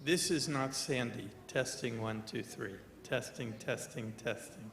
This is not Sandy. Testing 1, 2, 3. Testing, testing, testing.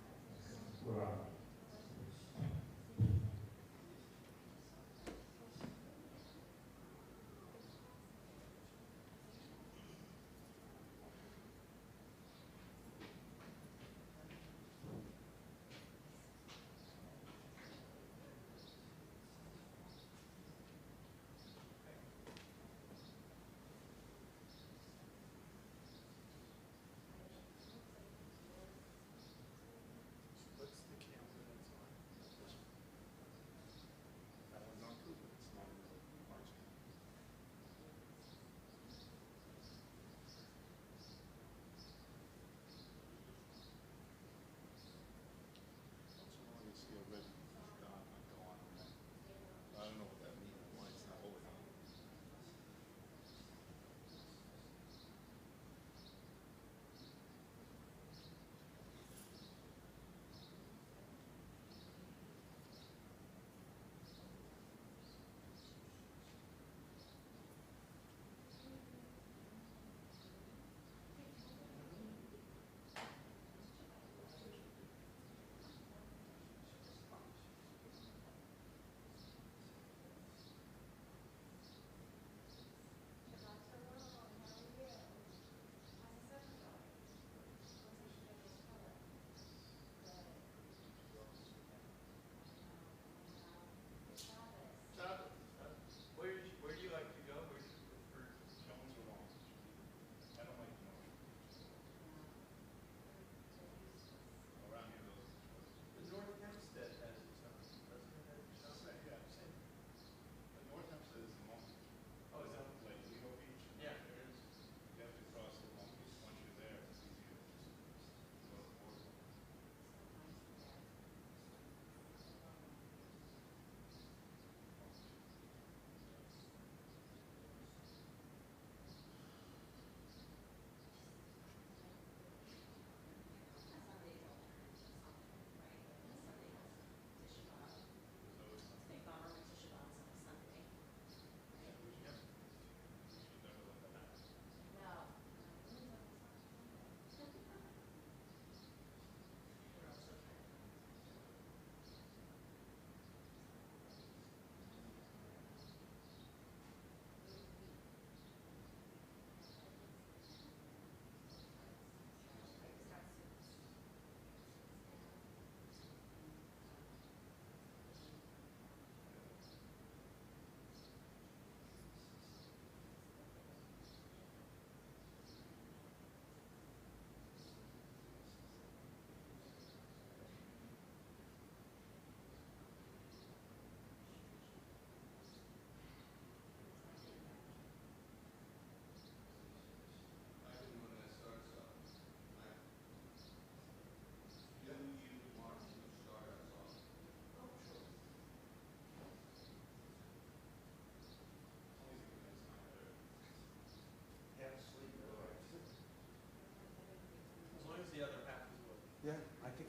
Yeah, I think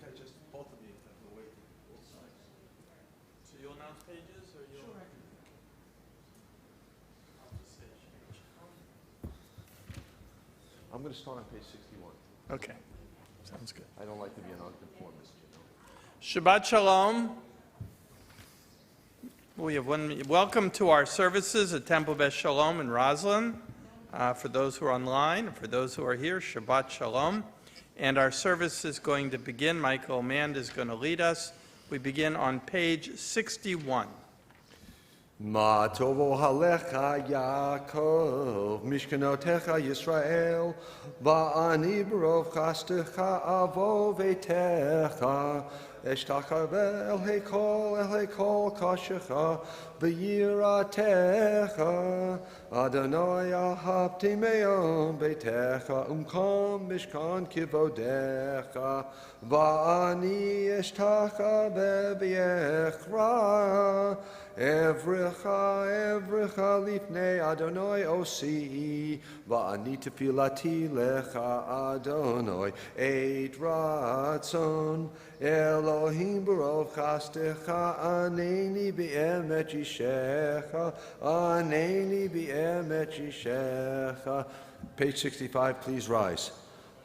both of you have to wait both sides. So you'll announce pages, or you'll? Sure, I can. I'll just say I'm going to start on page 61. Okay, sounds good. I don't like to be a nonconformist, you know. Shabbat Shalom. Welcome to our services at TBS Shalom in Roslyn. For those who are online, and for those who are here, Shabbat Shalom. And our service is going to begin. Michael Mand is going to lead us. We begin on page 61. Ma tovo halecha Yaakov, Mishkanotecha Yisrael, Va'ani barov chastecha avo vetecha, Eshtacha el hekol kashecha, V'yiratecha, Adonai ahabti me'om betecha, Umkom mishkan kivodecha, Va'ani eshtacha be'v'yechra, Evrecha lifnei Adonai osi, va'ani tefilati lecha Adonai, et ratzon, Elohim barov chastecha, aneni be'emet yishecha, Page 65, please rise.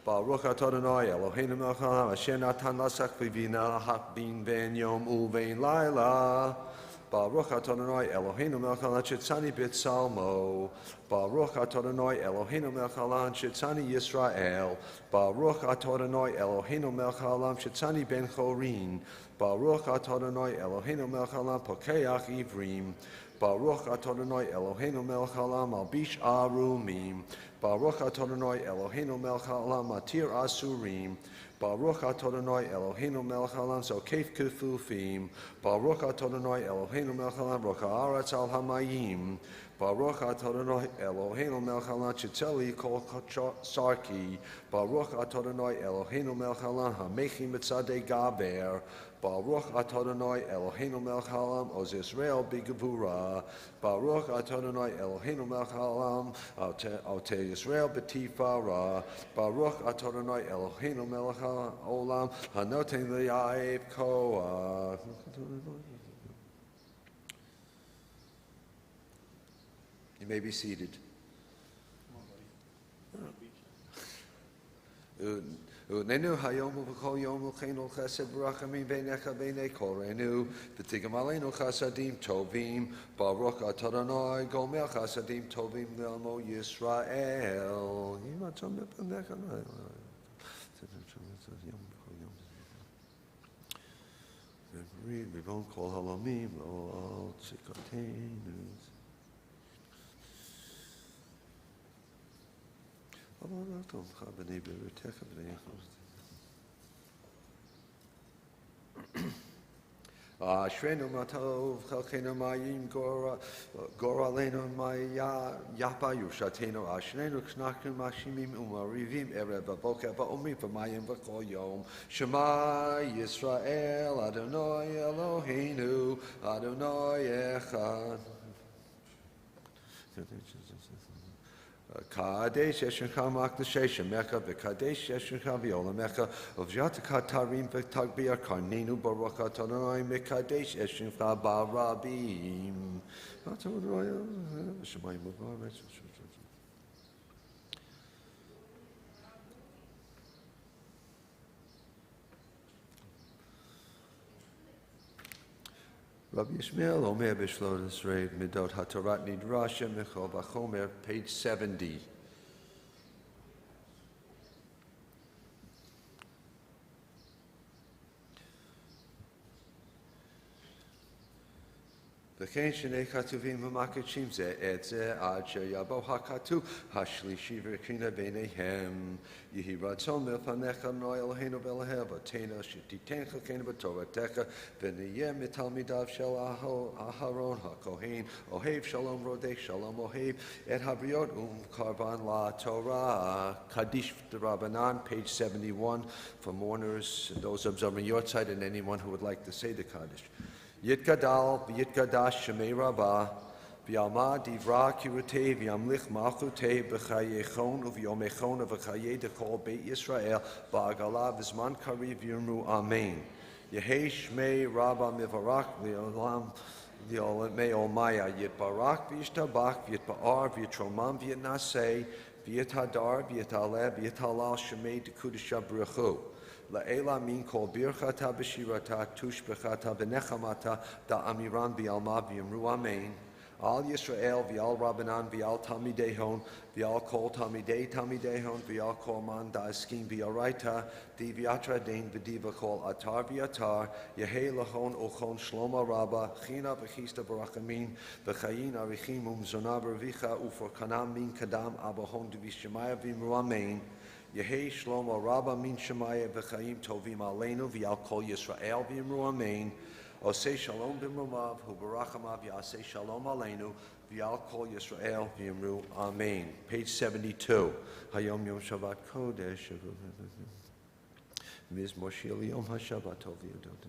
Baruch atah Adonai Eloheinu melech haolam asher natan lasak v'vina hak bin ben yom uvein laila. Baruch atah Adonai Eloheinu melech haolam shetzani b'tzalmo. Baruch atah Adonai Eloheinu melech haolam shetzani Yisrael. Baruch atah Adonai Eloheinu melech haolam shetzani ben chorin. Baruch atah Adonai Eloheinu melech haolam pokeach ivrim. Baruch atah Adonai Eloheinu melech haolam albish arumim. Baruch atah Adonai Eloheinu melech haolam matir asurim. Baruch atah Adonai Eloheinu melech haolam zokef kefufim. Baruch atah Adonai Eloheinu melech haolam roch haaretz al hamayim. Baruch atah Adonai Eloheinu melech haolam chitzeli kol sarki. Baruch atah Adonai Eloheinu melech haolam hamechi mitzadei gaber. Baruch atah Adonai Eloheinu melech haolam oz Yisrael b'gevura. Baruch atah Adonai Eloheinu melech haolam ote Yisrael b'tifara. Baruch atah Adonai Eloheinu melech haolam hanoten li'av koach. You may be seated. Nenu hayom uv'kol yom l'cheinu chesed v'rachamim beinecha beinei korenu v'tigam aleinu chasadim tovim Baruch atah Adonai gomel chasadim tovim l'amo Yisrael. Rivon kol halomim lo tzikotenu. Ashrenu matov chalkenu mayim goralenu maya yapa yushatenu ashrenu knachnu mashimim umarivim erev v'boker v'omrim v'mayim v'kol yom Shema Yisrael Adonai Eloheinu Adonai Echad. Kadesh Yeshuncha Makdashei Shemecha v'Kadesh Yeshuncha V'Olamecha V'V'Yataka Tarim v'Tagbiyah Karnenu Baruch atah Adonai Mekadesh Yeshuncha Barabim. Rabbi Yishmael Omer B'Shlodas Reid Midot HaTorat Nidrasha Michal Vachomer, page 70. וכן שני כתובים ומקדשים זה את זה עד שיבוא הכתוב השלישי וקרינה ביניהם. יהי רצון מלפניך אדוני אלוהינו ואלוהי אבותינו שתיתן חלקנו בתורתך ונהיה מתלמידיו של אהרון הכהן אוהב שלום רודף שלום אוהב את הבריות ומקרבן לתורה. Kaddish Rabbanan, page 71, for mourners, those observing your side, and anyone who would like to say the Kaddish. Yitgadal v'yitgadash shemei Rabbah v'yalma divra kirutei v'yamlich malchutei b'chayechon u'v'yomechon u'v'chayei dekol beit Yisrael ba'agala v'zman kariv yirmu amen. Yehei shmei Rabbah mivarak v'yolam v'yolmei olmaya yitbarak v'yishtabach v'yitba'ar v'yitromam v'yitnasei v'yithadar v'yitaleh v'yitalal shemei dekudisha b'rechu. La'ela min kol birchata b'shirata tushbechata v'nechamata da'amiran v'yalma v'yimru amen. Al Yisrael v'al Rabbanan v'al Talmidehon v'al kol Talmidei Talmidehon v'al kol man da'eskim v'yaraita di v'yatra dein v'diva kol atar v'yatar yehei lachon ochon shloma rabba china v'chista v'rachamin v'chayin arichim umzona v'rvicha ufor kanam min kadam abahon d'v'shemaya v'yimru amen. Yehei Shlomo Rabba min Shemaya v'chaim tovim aleinu v'yal kol Yisrael v'yimru amen. Osei shalom b'mrumav hu barachamav yasei shalom aleinu v'yal kol Yisrael v'yimru amen. Page 72. Hayom Yom Shabbat Kodesh. Mizmor Shir Yom HaShabbat Tov Yodot.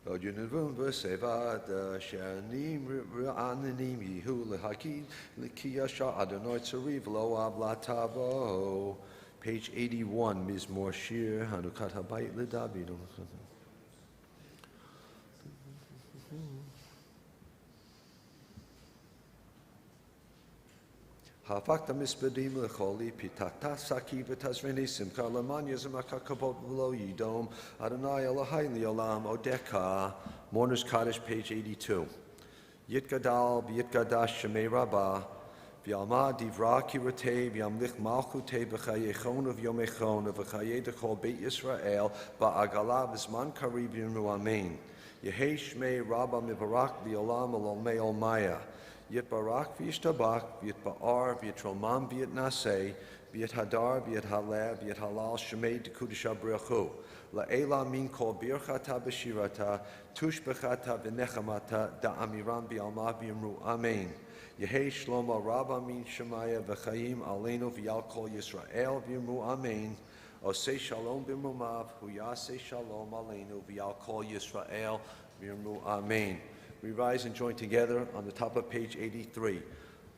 Od Yunivun v'sevad shanim ra'ananim yihu lehakid l'kiyasha Adonai tzariv lo avlatavo. Page 81, Mizmor Shir Hanukat Habayit l'David. Hafakta mispedim lecholi pitata saki v'tazreni simcha lemanya zemaka kabot v'lo yidom Adonai Elohai liolam odeka. Mourner's Kaddish, page 82. Yitgadal v'yitgadash shemei rabbah v'yalma divra kirotei v'yamlich malchutei v'chayechon v'yomechon v'chayei dechol beit Yisrael ba'agala v'zman karib yirnu amen. Yehei shmei rabbah mibarak v'yolam alolmei olmaya. Yitbarak v'yishtabak v'yitba'ar v'yitromam v'yitnaseh v'yithadar v'yithaleh v'yithalal shemei dekudish abriachu. La'ela min kol birchata b'shirata tushbechata v'nechamata da'amiram v'yalma v'yimru amen. Yehei shlomo rabba min shemaya v'chayim aleinu v'yal kol Yisrael v'yimru amen. Osei shalom b'mumav huyasei shalom aleinu v'yal kol Yisrael v'yimru amen. We rise and join together on the top of page 83.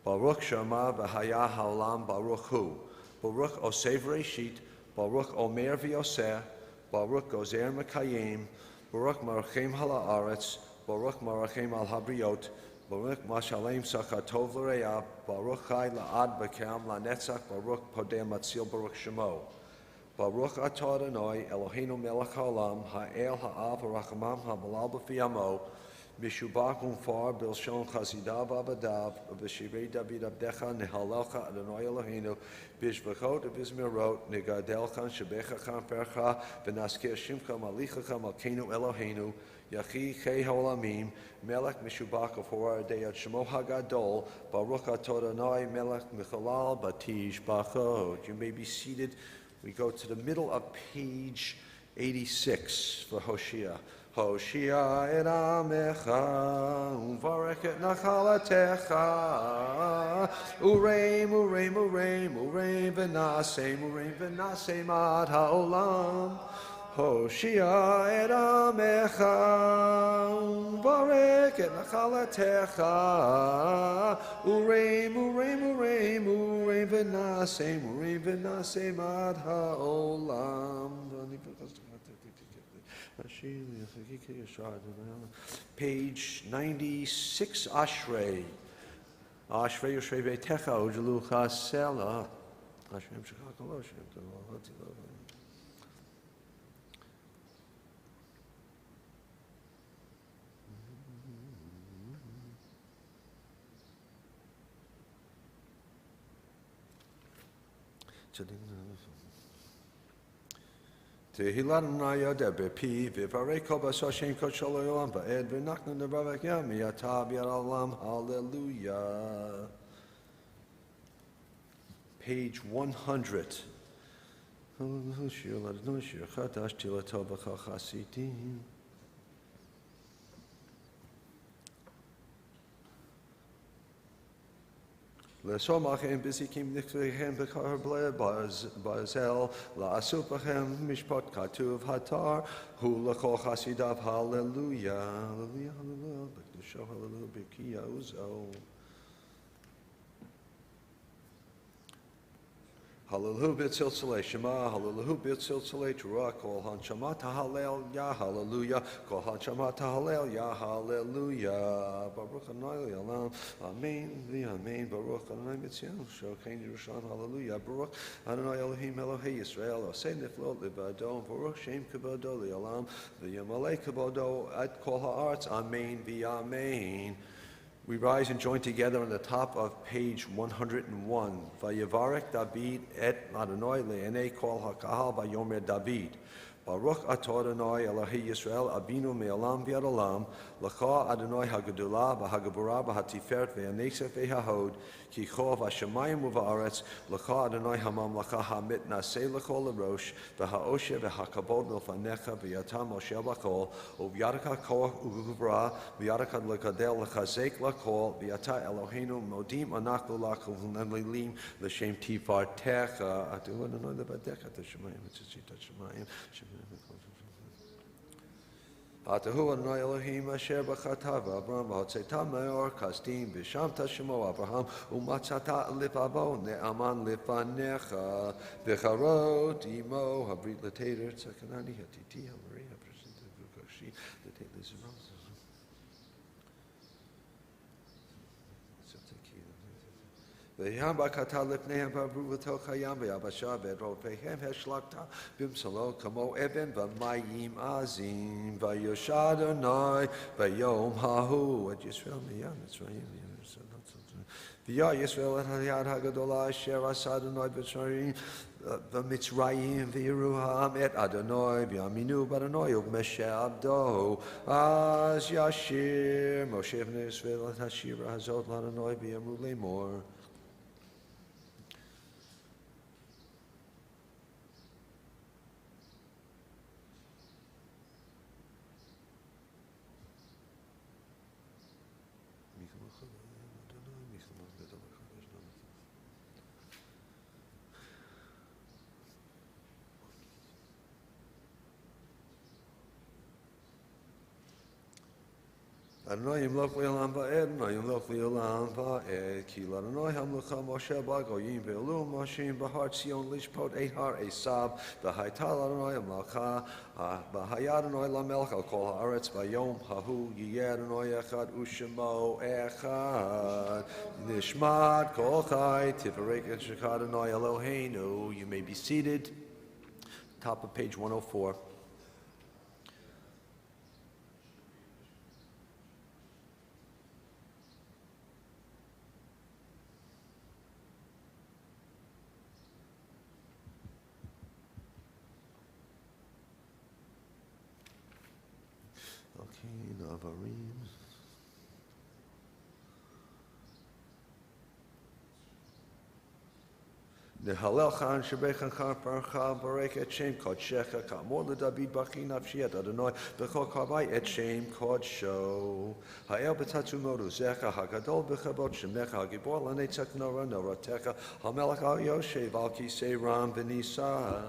Baruch Shema v'haya ha'olam baruch hu. Baruch osev reshit. Baruch omer v'yoseh. Baruch gozer mekayim. Baruch marachem ha'la'aretz. Baruch marachem al habriot. Baruch mashalem sachatov l'reya. Baruch chai la'ad b'keam la'netzach. Baruch podeh matzil baruch shemo. Baruch atah Adonai Eloheinu melech ha'olam ha'el ha'av ha'rachamam ha'malal b'fiyamo. Mishubach umfar bilshon chazidav abadav v'shirei David abdecha nehalelcha Adonai Eloheinu b'shvachot v'zmirot negadelcha shebechacha percha v'naskir shimcha malichacha malkeinu Eloheinu yachi chei ha'olamim melech mishubach afora deyat shemo hagadol baruch atah Adonai melech michalal batish bachot. You may be seated. We go to the middle of page 86 for Hoshea. Hoshea et amecha, uvarech et nachalatecha, ureim, ureim, ureim, ureim v'nasem ad ha'olam. Hoshea et amecha, uvarech et nachalatecha, ureim, ureim, ureim, ureim v'nasem ad ha'olam. Page 96, Ashrei. Ashrei Yoshrei Beitecha Ujelu Chasela. Ashrei Shechakalo Shem Tov. Tehilan nayad bepi v'vareko b'soshem koshol olam ba'ed v'nachnu nevavek yam yatav yaralam. Hallelujah. Page 100. Lesomachem b'zikim nichvechem b'kar ble bazel la'asupachem mishpat katuv hatar hu l'chol chasidav. Hallelujah, hallelujah, hallelujah, b'kedusho hallelujah b'kiya uzo. Hallelujah b'tziltzalei Shema, hallelujah b'tziltzalei Torah, kol hanshama tahalel ya hallelujah, kol hanshama tahalel ya hallelujah. Baruch Adonai Olam, amen v'amen. Baruch Adonai Mitzion, shokein Yerushalayim, hallelujah. Baruch Adonai Elohim Elohei Yisrael, osei niflot levado, Baruch Shem kavodo li'olam, v'yamalei kavodo at kol ha'arts, amen v'amen. We rise and join together on the top of page 101. Vayevarek David et Adonai le'enei kol hakahal vayomer David. Baruch atah Adonai Elohei Yisrael Abinu me'olam v'ad olam l'cha Adonai hagadolah v'hagabura v'hatiferet v'hanesef v'hahod ki cho v'shamayim u'va'aretz l'cha Adonai hamamlacha hamit naseh l'chol l'rosh v'ha'oshe v'hakabod l'fanecha v'yata Moshe l'chol u'v'yadaka koach u'gubra v'yadaka l'kadel l'chazek l'chol v'yata Eloheinu modim anachnu lach u'v'nelilim l'shem tifartecha atu Adonai levadecha t'shamayim v'tzitzit t'shamayim. Atahu Adonai Elohim asher b'chatav Abraham v'hotzeta me'or kasdim v'shamta shemo Abraham u'matzata lifavo ne'aman lifanecha v'charot imo habrit l'teder tzakanani hatiti hamari hapresenta v'koshi l'teit l'zimam. V'yam b'kata lifnehem v'avru v'tok hayam v'yabasha v'rot v'hem heshlakta b'msalo kamo eben v'mayim azim v'yoshad Adonai v'yom hahu et Yisrael miyam Mitzrayim v'ya Yisrael et hayad hagadola asher asa Adonai b'Mitzrayim v'Mitzrayim v'Yeruham et Adonai v'yaminu b'Adonai u'b'meshe abdo az yashir Moshe v'nei Yisrael et hashira hazot l'Adonai v'yamru lemor. Adonai yimloch le'olam va'ed, Adonai yimloch le'olam va'ed, Ki l'Adonai hamlecha Moshe b'goyim ve'elu Moshe b'har Tzion lishpot ehar Esav, v'hayta l'Adonai hamlecha, v'haya Adonai lamelech al kol haaretz v'yom hahu yiyeh Adonai echad u'shemo echad, nishmat kol chai tifarek et shechad Adonai Eloheinu. You may be seated. Top of page 104. Nehalelchan shebechan parcha barek et shem kodshecha kamor leDavid b'chi nafshi et Adonai b'chol kavai et shem kodsho ha'el b'tatzu moruzecha hagadol b'chabot shemecha hagibor lanetzach nora noratecha hamelech al yoshev al kisei ram v'nisa.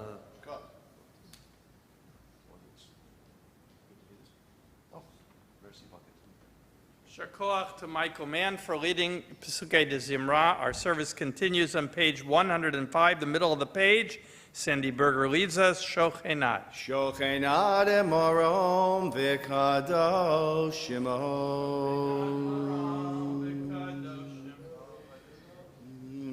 Shakoach to Michael Mann for leading Pesukei de Zimra. Our service continues on page 105, the middle of the page. Sandy Berger leads us. Shochenat. Shochenat emorom v'kadosh shemo.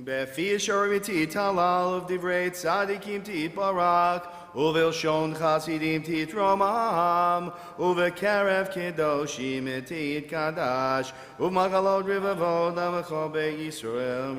Befi shorviti talal of divrei tzadikim titbarak. Uvel shon chasidim titromam, uvekerev kedoshim tit kadash, uvmagalod rivavod amacho beYisrael.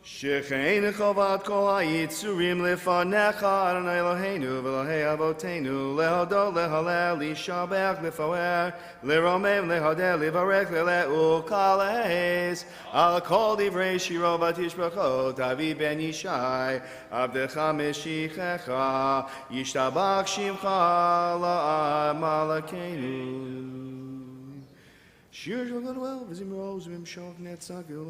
Shechein chovat kol ha'yitzurim lefanecha Adonai Eloheinu v'Elokei Avotenu lehodot lehalel lishabech lefoer leromem lehodel levarech leleukales al kol divrei shiro v'tishbachot Avi ben Yishai avdecha meshichecha yishtabach shimcha la'am alakeinu shir shogad v'zimros v'imshok netzakil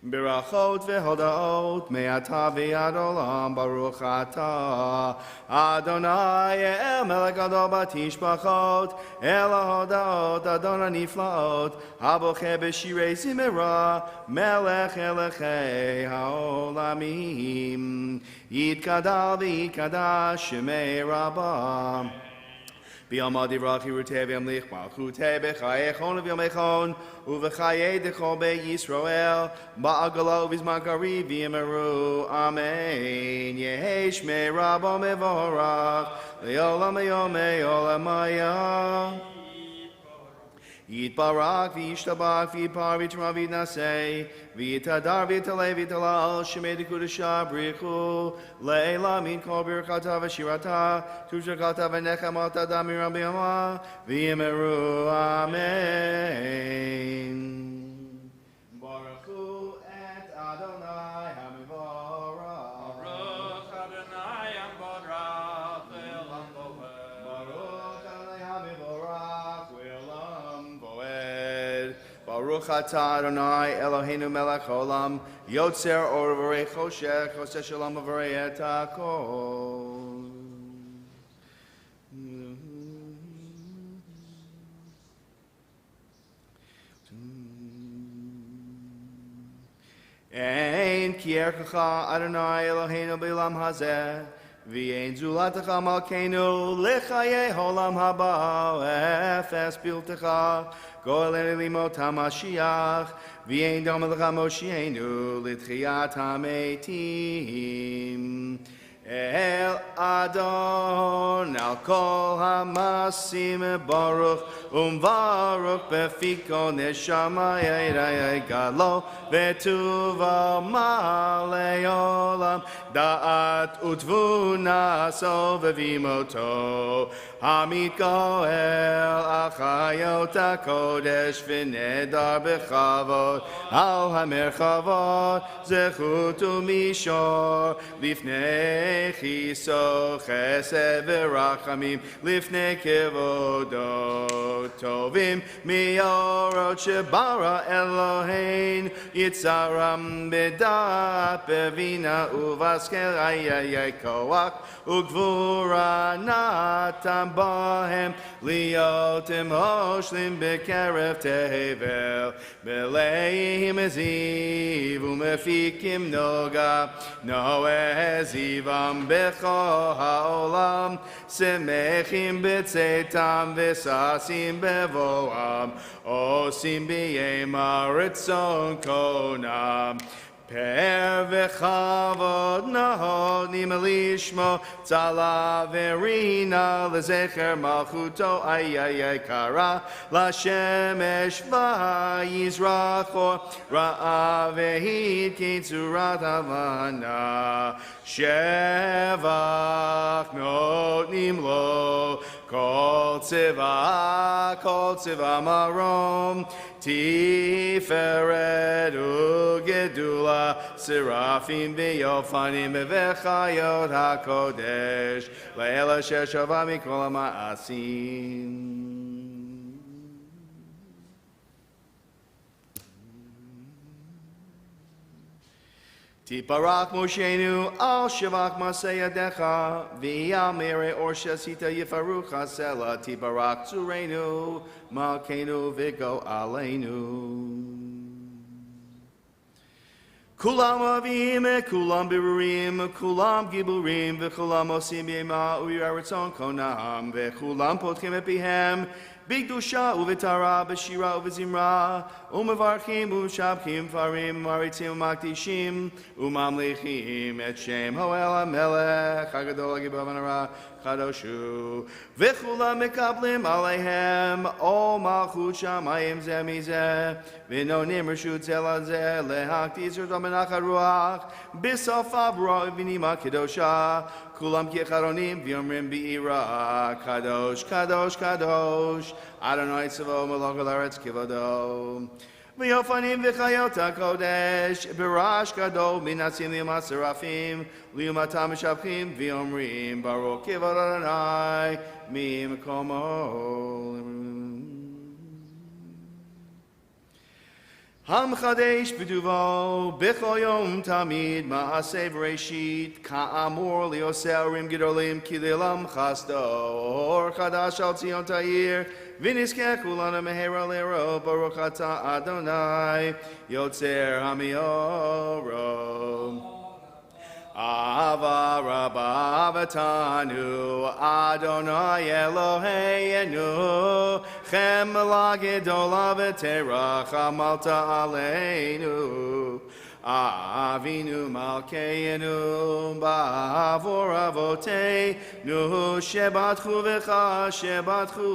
Berachot vehodaot me'ata ve'ad olam baruch ata Adonai el melech gadol batishbachot el hodaot Adonai niflaot haboche b'shirei zimera melech elechei haolamim yitkadal v'yitkadash shemei rabbah B'yamad divrach yiruteh v'yamlich malchuteh b'chayechon v'yamechon u'v'chayei decho beYisrael ba'agalo v'zman kariv v'yimeru Amen Yehei shmei Rabbo mevorach le'olam v'yomei olamaya Yitbarak v'yishtabak v'yipar v'yitma v'yitnasei v'yitadar v'yitalei v'yitalal shemei dekudesha brichu le'ela min kol birchata v'shirata tushakata v'nechamata damiram b'yama v'yimeru Amen Baruchu et Adonai hamivorach Baruch Adonai Amborach Elam Boed. Baruch Adonai hamivorach Baruch atah Adonai Eloheinu melech haolam yotzer or v'rei choshech oseh shalom v'rei et hakol. Ein ki erchacha Adonai Eloheinu b'olam hazeh V'yein zulatecha malkeinu lechaye holam haba efes piltecha goel elimot hamashiach v'yein domelecha moshienu litchiyat hametim El Adon al kol hamasim baruch baruch befiko neshama galo vetuva malei olam da'at utvuna sovevimoto hamit goel achayot hakodesh v'nedar bechavod al hamerchavot zechut umishor lifnei Chiso chesed v'rachamim lifnei kevodo tovim miorot shebara Elohein yitzaram b'dat bevina uvaskel ayayay koach ugvura natam bahem liotim hoshlim bekerev tevel beleim eziv umefikim noga noezivam B'cho ha'olam semechim b'tzeitam v'sasim bevoam osim b'yem ha'retzon konam Per v'chavod nahodim lishmo tzala verina lezecher malchuto ayayay kara l'shemesh v'yizrachor ra'a v'hid kitzurat havana shevach notnim lo kol tzeva marom tiferet ugedula Serafim v'yofanim v'chayot hakodesh Le'ela sheshava mikol ha'ma'asim Tiparach Mosheinu al shavach masei yadecha v'yal mere or shasita yifaruch hasela Tiparach tzurenu malkeinu v'go aleinu Kulam avim, kulam birurim, kulam giburim, v'kulam osim yema u'yaratzon konam, v'kulam potkim epihem, bigdusha uv'tara, b'shira uv'zimra, u'mevarchim u'shabchim farim, maritzim u'makdishim, u'mamlichim et shem hoel ha'melech, hagadol ha'gibav ha'nara, Chadoshu, v'chulam mekablim aleihem, o malchut shamayim zeh mizeh, v'nonim reshut zel hazeh, lehakti zertom benach haruach, b'sofav ro'vinima kedosha, kulam kicharonim v'yomrim bi'ira, kadosh, kadosh, kadosh, Adonai tzavot melech haaretz kivodo. V'yofanim v'chayot hakodesh, b'rash gadol minasim li'umat serafim, li'umatam mishabchim v'yomrim, baruch kivod Adonai mi'mekomo. Hamchadesh b'duvo, b'chol yom tamid, ma'aseh v'reishit, ka'amor li'oseh arim gedolim, ki le'lam chasdo, or chadash al tzion ta'ir, v'nizkeh kulanu mehera le'ro, baruch atah Adonai, yotzer hamioro. Ava Rabba Avatanu Adonai Eloheinu Chem Lagedol Avatera Chamalta Aleinu Avinu Malkeinu Ba'avor Avoteinu Shebatchu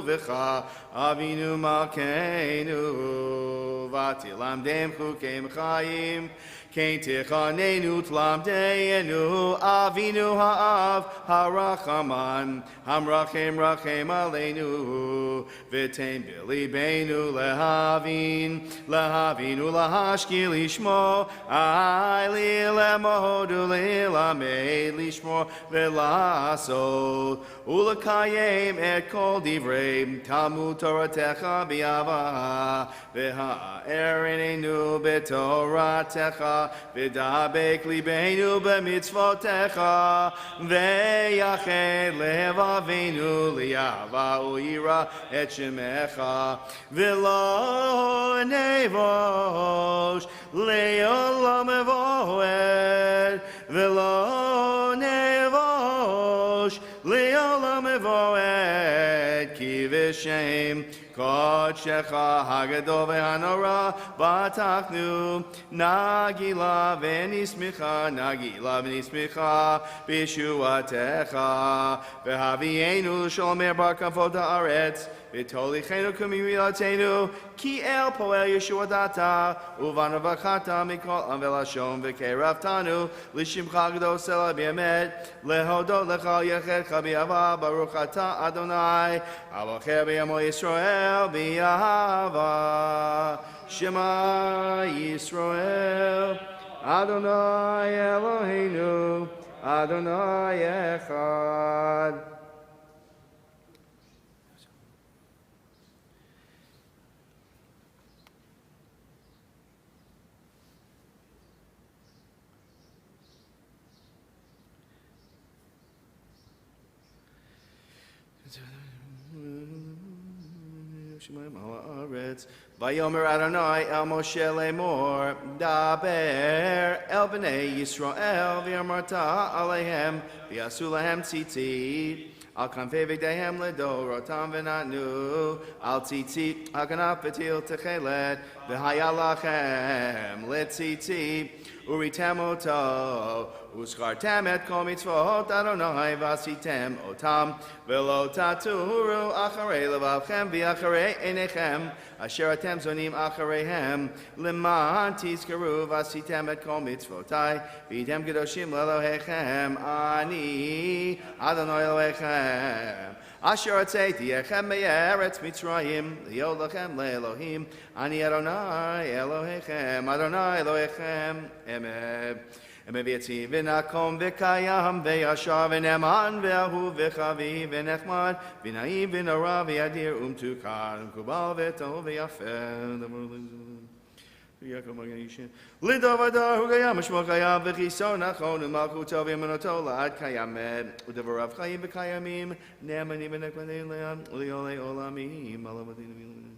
V'cha Avinu Malkeinu Vatilamdem Chukem Chaim Kein tichanenu tlamdeenu avinu ha'av harachaman hamrachem rachem aleinu v'tein b'libeinu lehavinu lahashki lishmo ayli lemodu lilamed lishmo v'lasod ulakayem et kol divrei talmud toratecha b'yava v'ha'erinenu b'toratecha v'dabek libeinu b'mitzvotecha v'yached levavenu liyava u'yira et shemecha v'lo nevosh le'olam evoed v'lo nevosh v'shem Kodshecha hagadol v'hanora Batachnu Nagila v'nismicha B'shuatecha V'havienu Sholmer bar kavod haaretz V'tolichenu kumilatenu Ki el poel Yeshua data Uvanavachata mikol anvelashon V'keraftanu Lishimcha gadol sela b'emet Lehodot lecha yechecha b'yava Baruch ata Adonai Avocher b'yamo Yisrael b'yahava Shema Yisrael Adonai Eloheinu Adonai Echad. Vayomer Adonai el Moshe lemor daber el bnei Yisrael v'amarta alehem v'yasu lahem tzitzit al kanfei v'gdehem ledorotam v'natnu al tzitzit hakanaf v'til techelet v'haya lachem letzitzit uritem oto uschartem et kol mitzvot Adonai v'asitem otam v'lo taturu acharei levavchem v'acharei einechem asher atem zonim achareihem leman tizkaru v'asitem et kol mitzvotai v'idem kedoshim lelohechem ani Adonai Elohechem asher atzeti echem me'eretz Mitzrayim li'od lachem le'elohim ani Adonai Elohechem Adonai Elohechem emet Emevietzi v'nakom v'kayam v'yashar v'neman v'ahu v'chavi v'nechmad v'naim v'nara v'yadir umtukar v'kubal v'tov v'yafel Lidavadar hugayam shmo kayam v'chiso nachon u'malchuto v'emunoto la'ad kayamet u'davarav chayim v'kayamim ne'amanim v'nekmanim li'olei olamim alavadin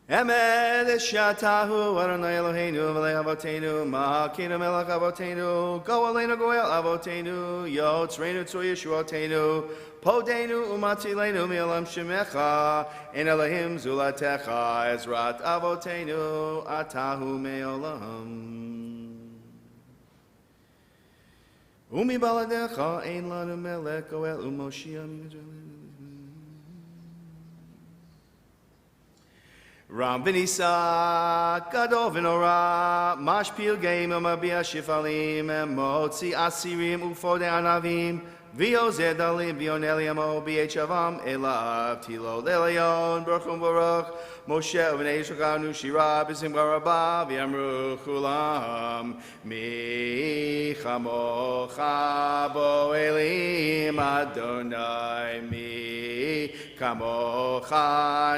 Emed shatahu Adonai Eloheinu v'lei avotenu ma'akinu melech avotenu go aleinu goel avotenu yotzreinu tzur yeshuotenu podenu umatzilenu mi'olam shemecha en Elohim zulatecha ezrat avotenu atahu me'olam umi baladecha ein lanu melech goel u'moshia Ram v'nisa gadol v'nora mashpil geim u'mabia shifalim motzi asirim ufode anavim v'yozeh dalim v'yoneliam b'yechavam elav tilo leleon baruch baruch Moshe v'nei Yisrael shira b'simcha rabba v'yamru chulam mi chamocha bo elim Adonai mi kamocha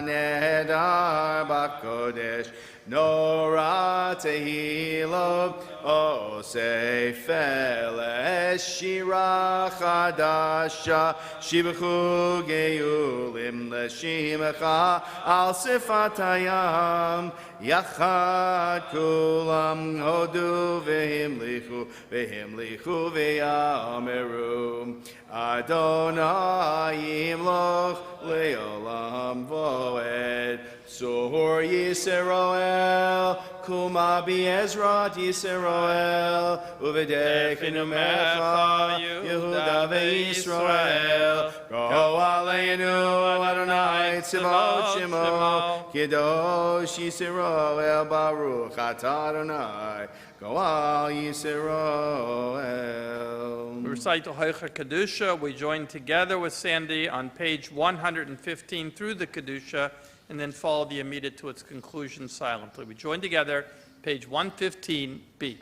nehedar b'kodesh Nora tehilot osei feles shira chadasha shivachu geulim l'shimecha al sifatayam yachad kulam hodu v'himlichu v'yameru Adonai yimloch le'olam voed Sohor Yisrael, Kuma Ezrat Yisrael, Uvedechinu Mecha, Yehuda ve'Yisrael, Go Aleinu Adonai Tzivot Shemo, Kedosh Yisrael, Baruch Atah Adonai, Go Al Yisrael. We recite the Hoicha Kedusha. We join together with Sandy on page 115 through the Kedusha, and then follow the Amida to its conclusion silently. We join together, page 115b.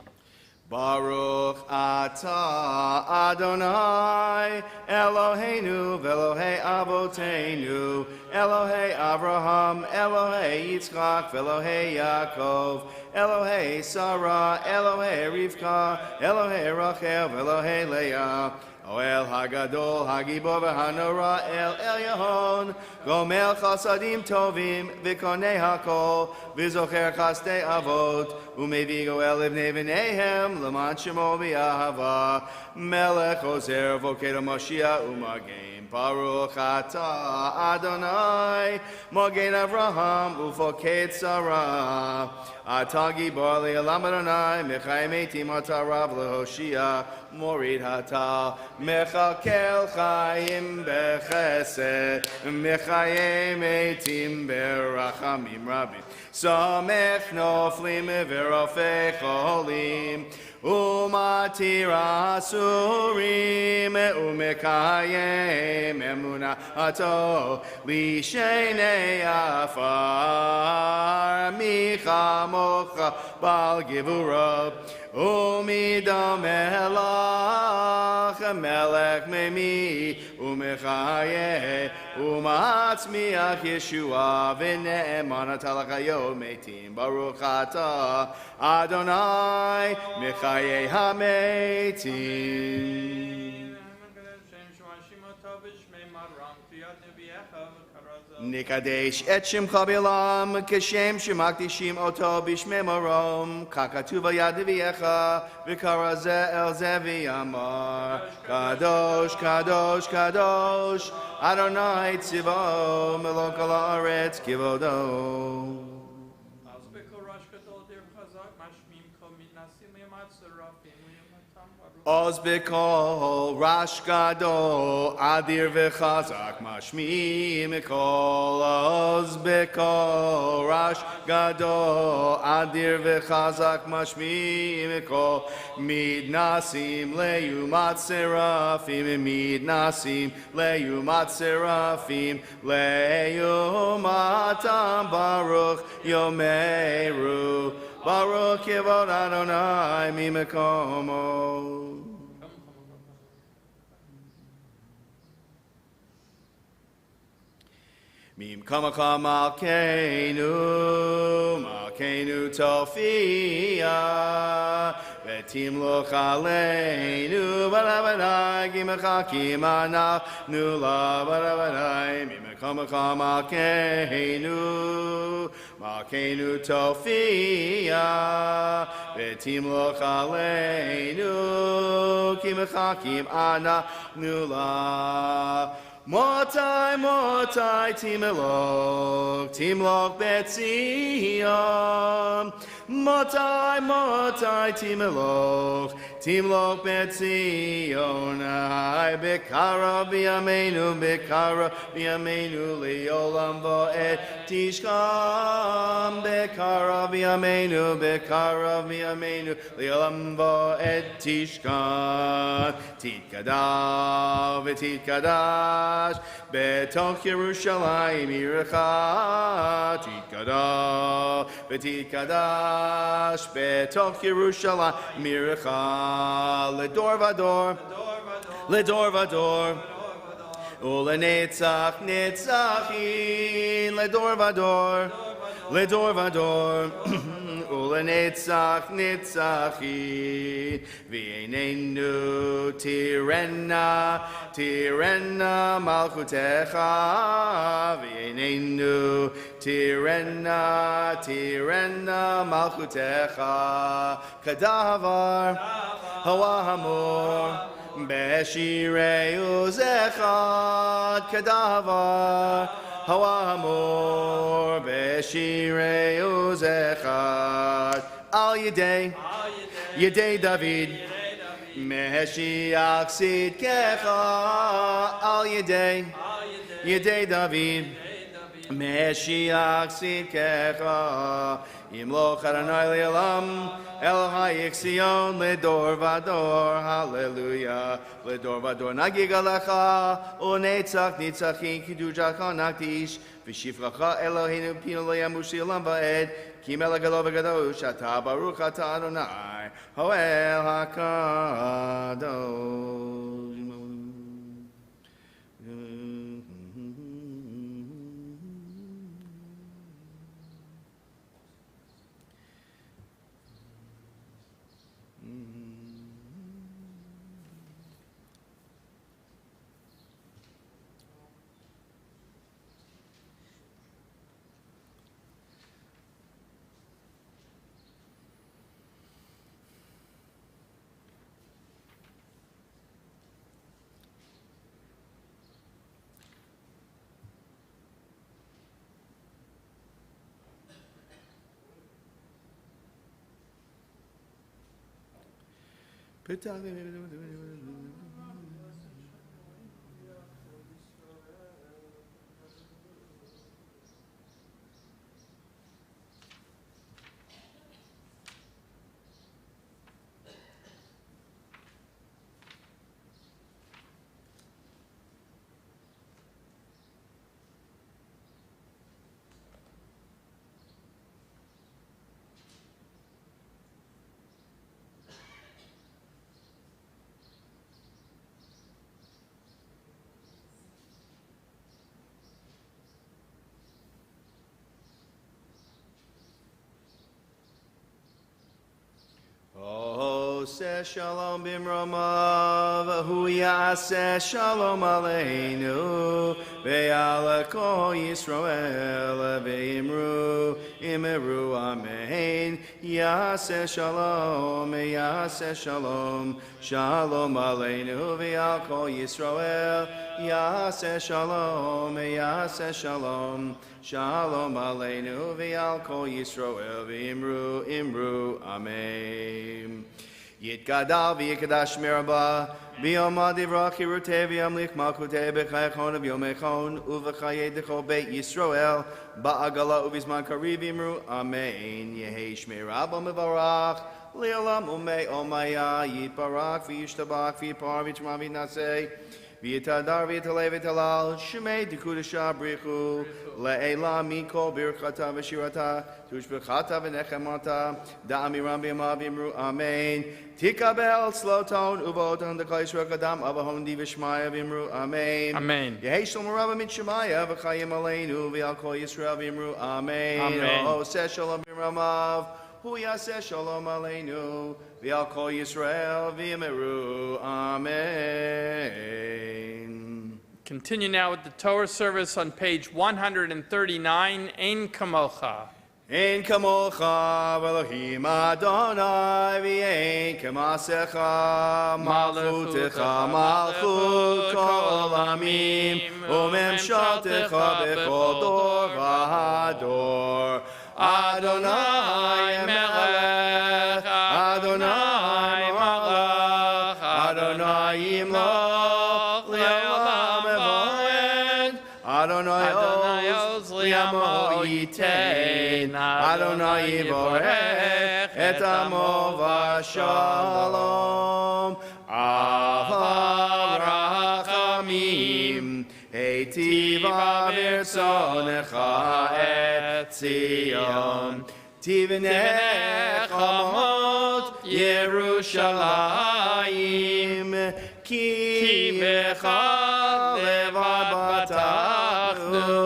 Baruch atah Adonai Eloheinu v'Elohei Avotenu Elohei Avraham Elohei Yitzchak v'Elohei Yaakov Elohei Sarah Elohei Rivka Elohei Rachel v'Elohei Leah Oel Hagadol Hagibor v'Hanora El Elyon גומל חסדים טובים וקונה הכל וזוכר חסדי אבות ומביא גואל לבני בניהם למען שמו באהבה מלך עוזר וקד המשיח ומגן ברוך אתה אדוני מגן אברהם ופוקד שרה אתה גיבור לעולם אדוני מחי מתים אתה רב להושיע מוריד הטל מכלכל חיים בחסד מחיי מתים ברחמים רבים סומך נופלים ורופא חולים ומתיר אסורים ומקיים אמונתו לשני עפר מחמוך בעל גבורה ומידה מלך ממי ומחיה ומצמיח ישועה ונאמן אתה לחיות מתים ברוך אתה אדוני מחיי המתים נקדש את שמך בעולם כשם שמקדישים אותו בשמי מרום ככתוב על יד נביאך וקרא זה אל זה ויאמר קדוש קדוש קדוש אדוני צבאו מלוא כל הארץ כבודו עוז בקול רש גדול אדיר וחזק משמיעים קול עוז בקול רש גדול אדיר וחזק משמיעים קול מתנסים ליומת שרפים מתנסים ליומת שרפים ליומתם ברוך יאמרו ברוך כבוד אדוני ממקומו ממקומך מלכנו תופיע ותמלוך עלינו בוודאי כי מחכים אנחנו לה בוודאי ממקומך מלכנו תופיע ותמלוך עלינו כי מחכים אנחנו לה מותי תמלוך בציון מותי תמלוך בציון בקרוב בימינו לעולם ועד תשכם בקרוב בימינו לעולם ועד תשכם תתקדש ותתקדש בתוך ירושלים עירך תתקדש ותתקדש בתוך ירושלים עירך לדור ודור ולנצח נצחים לדור ודור ולנצח נצחים ועינינו תירנה מלכותך ועינינו תירנה מלכותך כדבר המור בשירי עוזך כדבר המור בשירי עוזך על ידי דוד משיח צדקך על ידי דוד משיח צדקך ימלוך אדוני לעולם אלוהי ציון לדור ודור הללויה לדור ודור נגיג עליך ונצח נצחים קידושך נקדיש ושפרך אלוהינו פינו לא ימוש לעולם ועד כי מלך גדול וקדוש אתה ברוך אתה אדוני האל הקדוש Ose shalom bimromav, hu yaseh shalom aleinu, ve'ala kol Yisrael, ve'imru, imru, amen. Yaseh shalom, shalom aleinu, ve'al kol Yisrael, yaseh shalom, shalom aleinu, ve'al kol Yisrael, ve'imru, imru, amen. Yitgadal v'yikadash meraba, v'yomad ivraki rute v'yamlich malkute b'chayachon v'yomechon, uv'chayei dechol beit Yisrael, ba'agala uv'izman kariv imru, amen. Yehesh meraba mevarach, li'olam umei omaya, yitbarak v'yishtabak v'yipar v'yitram v'yinaseh, v'yitadar v'yitalei v'yitalal, shemei dekudasha brichu, le'ela mikol birchata v'shirata, tushbechata v'nechemata, da'amiram v'yamav imru, amen. Tikabel sloton uvoton the kaisra kadam avahon di vishmaya v'imru, amen. Amen. Yehesh shalom rava mitshmaya v'chayim aleinu v'al kol Yisrael v'imru, amen. Amen. Oh, se shalom b'ramav, hu yaseh shalom aleinu v'al kol Yisrael v'imru, amen. Continue now with the Torah service on page 139, Ein Kamocha. Ein kamocha v'Elohim Adonai v'ein kamasecha malchutecha malchut kol olamim u'memshaltecha b'chol dor v'hador Adonai melech Adonai malach Adonai yimloch le'olam eved Adonai oz li'amo yitein Adonai yivorech et amo v'shalom Ahav rachamim Heitiva v'rtzonecha et Tzion Tivnech amot Yerushalayim Ki becha levad batachnu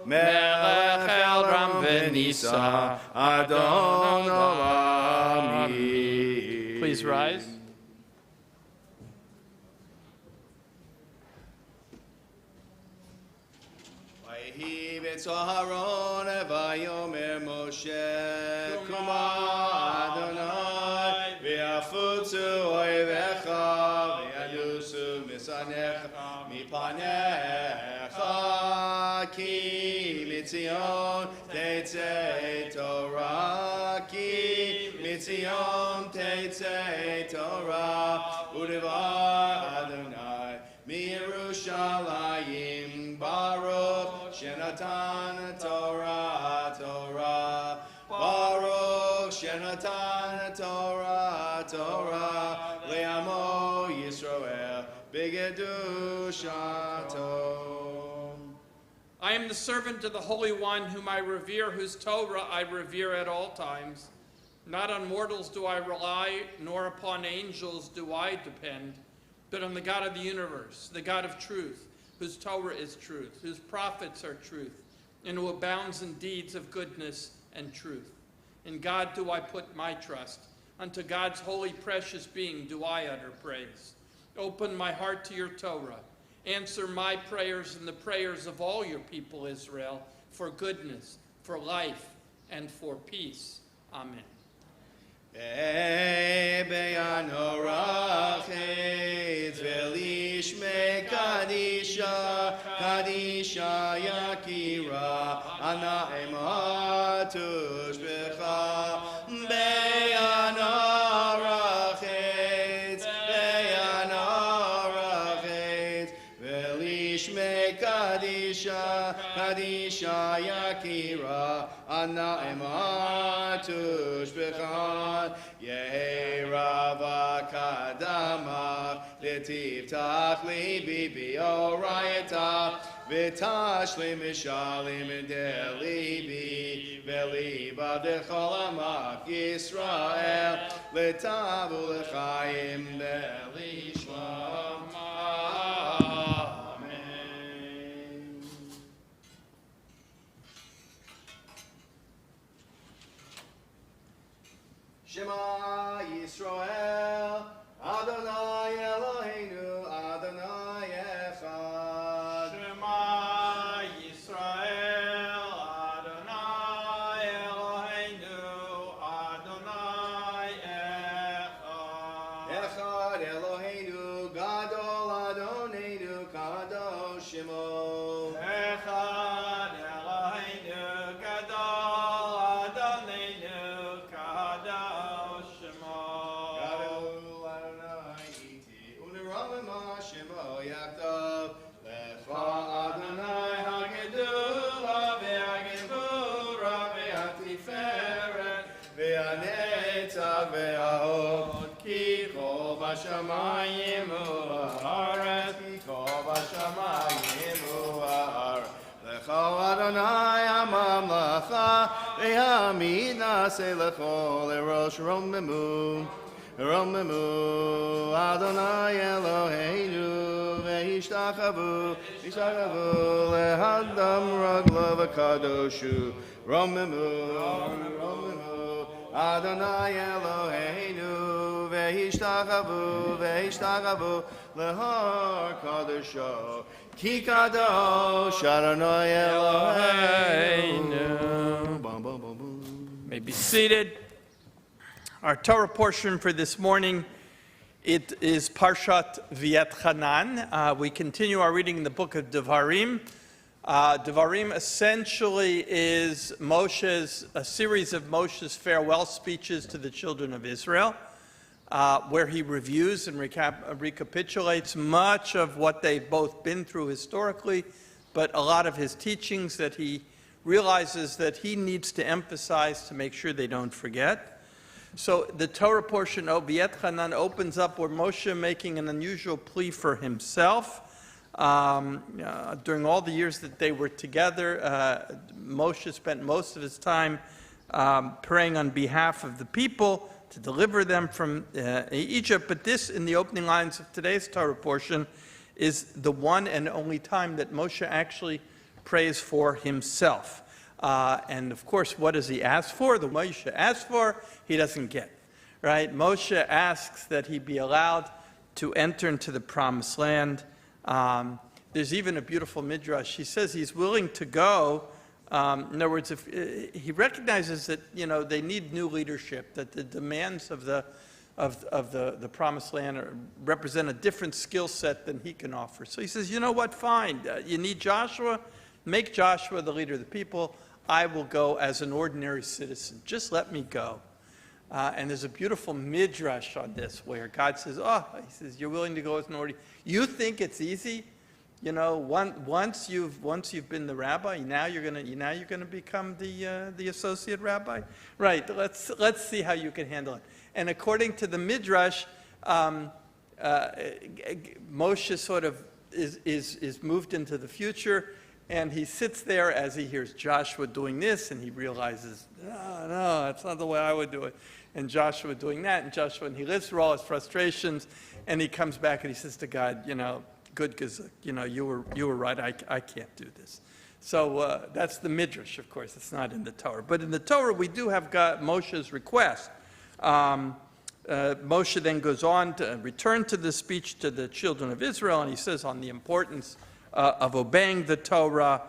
Melech el ram v'nisa Adon olamim. Please rise. Vayhi b'tzaharon vayomer Moshe Kuma Adonai v'yafutzu oivecha v'yadusu misanecha mipanecha ki mitzion tetzei Torah ki mitzion tetzei Torah udevar Adonai miYerushalayim Baruch Shenatan Torah Torah Baruch Shenatan Torah Torah Le'amo Yisrael B'Gedushato. I am the servant of the Holy One, whom I revere, whose Torah I revere at all times. Not on mortals do I rely, nor upon angels do I depend, but on the God of the universe, the God of truth, whose Torah is truth, whose prophets are truth, and who abounds in deeds of goodness and truth. In God do I put my trust. Unto God's holy precious being do I utter praise. Open my heart to your Torah. Answer my prayers and the prayers of all your people, Israel, for goodness, for life, and for peace. Amen. Be'anorachetz ve'lishmei kadisha kadisha yakira ana'ema tushbecha Be'anorachetz Yeira Anna Ema Tushbechan Yeira Vakadama Letiv Tachli Bibi Orayeta Vitashli Mishalim Delibi Veliba Decholama Yisrael Letavu Lechaim Belishlam. Amen. Shema Yisrael Adonai Eloheinu Adonai Echad. Shema Yisrael, Adonai Eloheinu, Adonai Echad. Echad Eloheinu Gadol Adonenu Kadosh Shemo. Echad Eloheinu, Gadol Adonenu, Kadosh Shemo. Gadol Adonai Iti Uneramima Shemo Yachdav. Lecha Adonai Hagedula Ve'Hagevura Ve'Hatiferet Ve'Hanetzach Ve'Hahod Ki Kol Bashamayim U'Haaretz Ki Kol Bashamayim U'Haaretz Lecha Adonai HaMamlacha Ve'Hamid Naseh Lecho Lerosh Romemu Romemu Adonai Eloheinu Ve'Yishtachavu Lehadam Raglav HaKadoshu Romemu Adonai Eloheinu Ve'Yishtachavu Lehar Kadosho Ki Kadosh Adonai Eloheinu. Bum, bum, bum, bum. May be seated. Our Torah portion for this morning, it is Parshat V'Etchanan. We continue our reading in the book of Devarim. Devarim essentially is a series of Moshe's farewell speeches to the children of Israel, where he reviews and recapitulates much of what they've both been through historically, but a lot of his teachings that he realizes that he needs to emphasize to make sure they don't forget. So the Torah portion of V'Etchanan opens up where Moshe making an unusual plea for himself. During all the years that they were together, Moshe spent most of his time praying on behalf of the people to deliver them from Egypt. But this, in the opening lines of today's Torah portion, is the one and only time that Moshe actually prays for himself. And of course, what does he ask for? The Moshe asks for, he doesn't get. Right? Moshe asks that he be allowed to enter into the promised land. There's even a beautiful midrash. He says he's willing to go. In other words, if he recognizes that they need new leadership, that the demands of the promised land represent a different skill set than he can offer. So he says, you know what? Fine. You need Joshua. Make Joshua the leader of the people. I will go as an ordinary citizen. Just let me go. And there's a beautiful midrash on this where God says, he says, you're willing to go as an ordinary. You think it's easy? Once you've been the rabbi, now you're gonna become the associate rabbi. Right? Let's see how you can handle it. And according to the midrash, Moshe sort of is moved into the future. And he sits there as he hears Joshua doing this, and he realizes, no, that's not the way I would do it. And Joshua doing that, and he lives through all his frustrations, and he comes back and he says to God, good Gazuk, you were right, I can't do this. So that's the midrash, of course, it's not in the Torah. But in the Torah, we do have Moshe's request. Moshe then goes on to return to the speech to the children of Israel, and he says on the importance of obeying the Torah,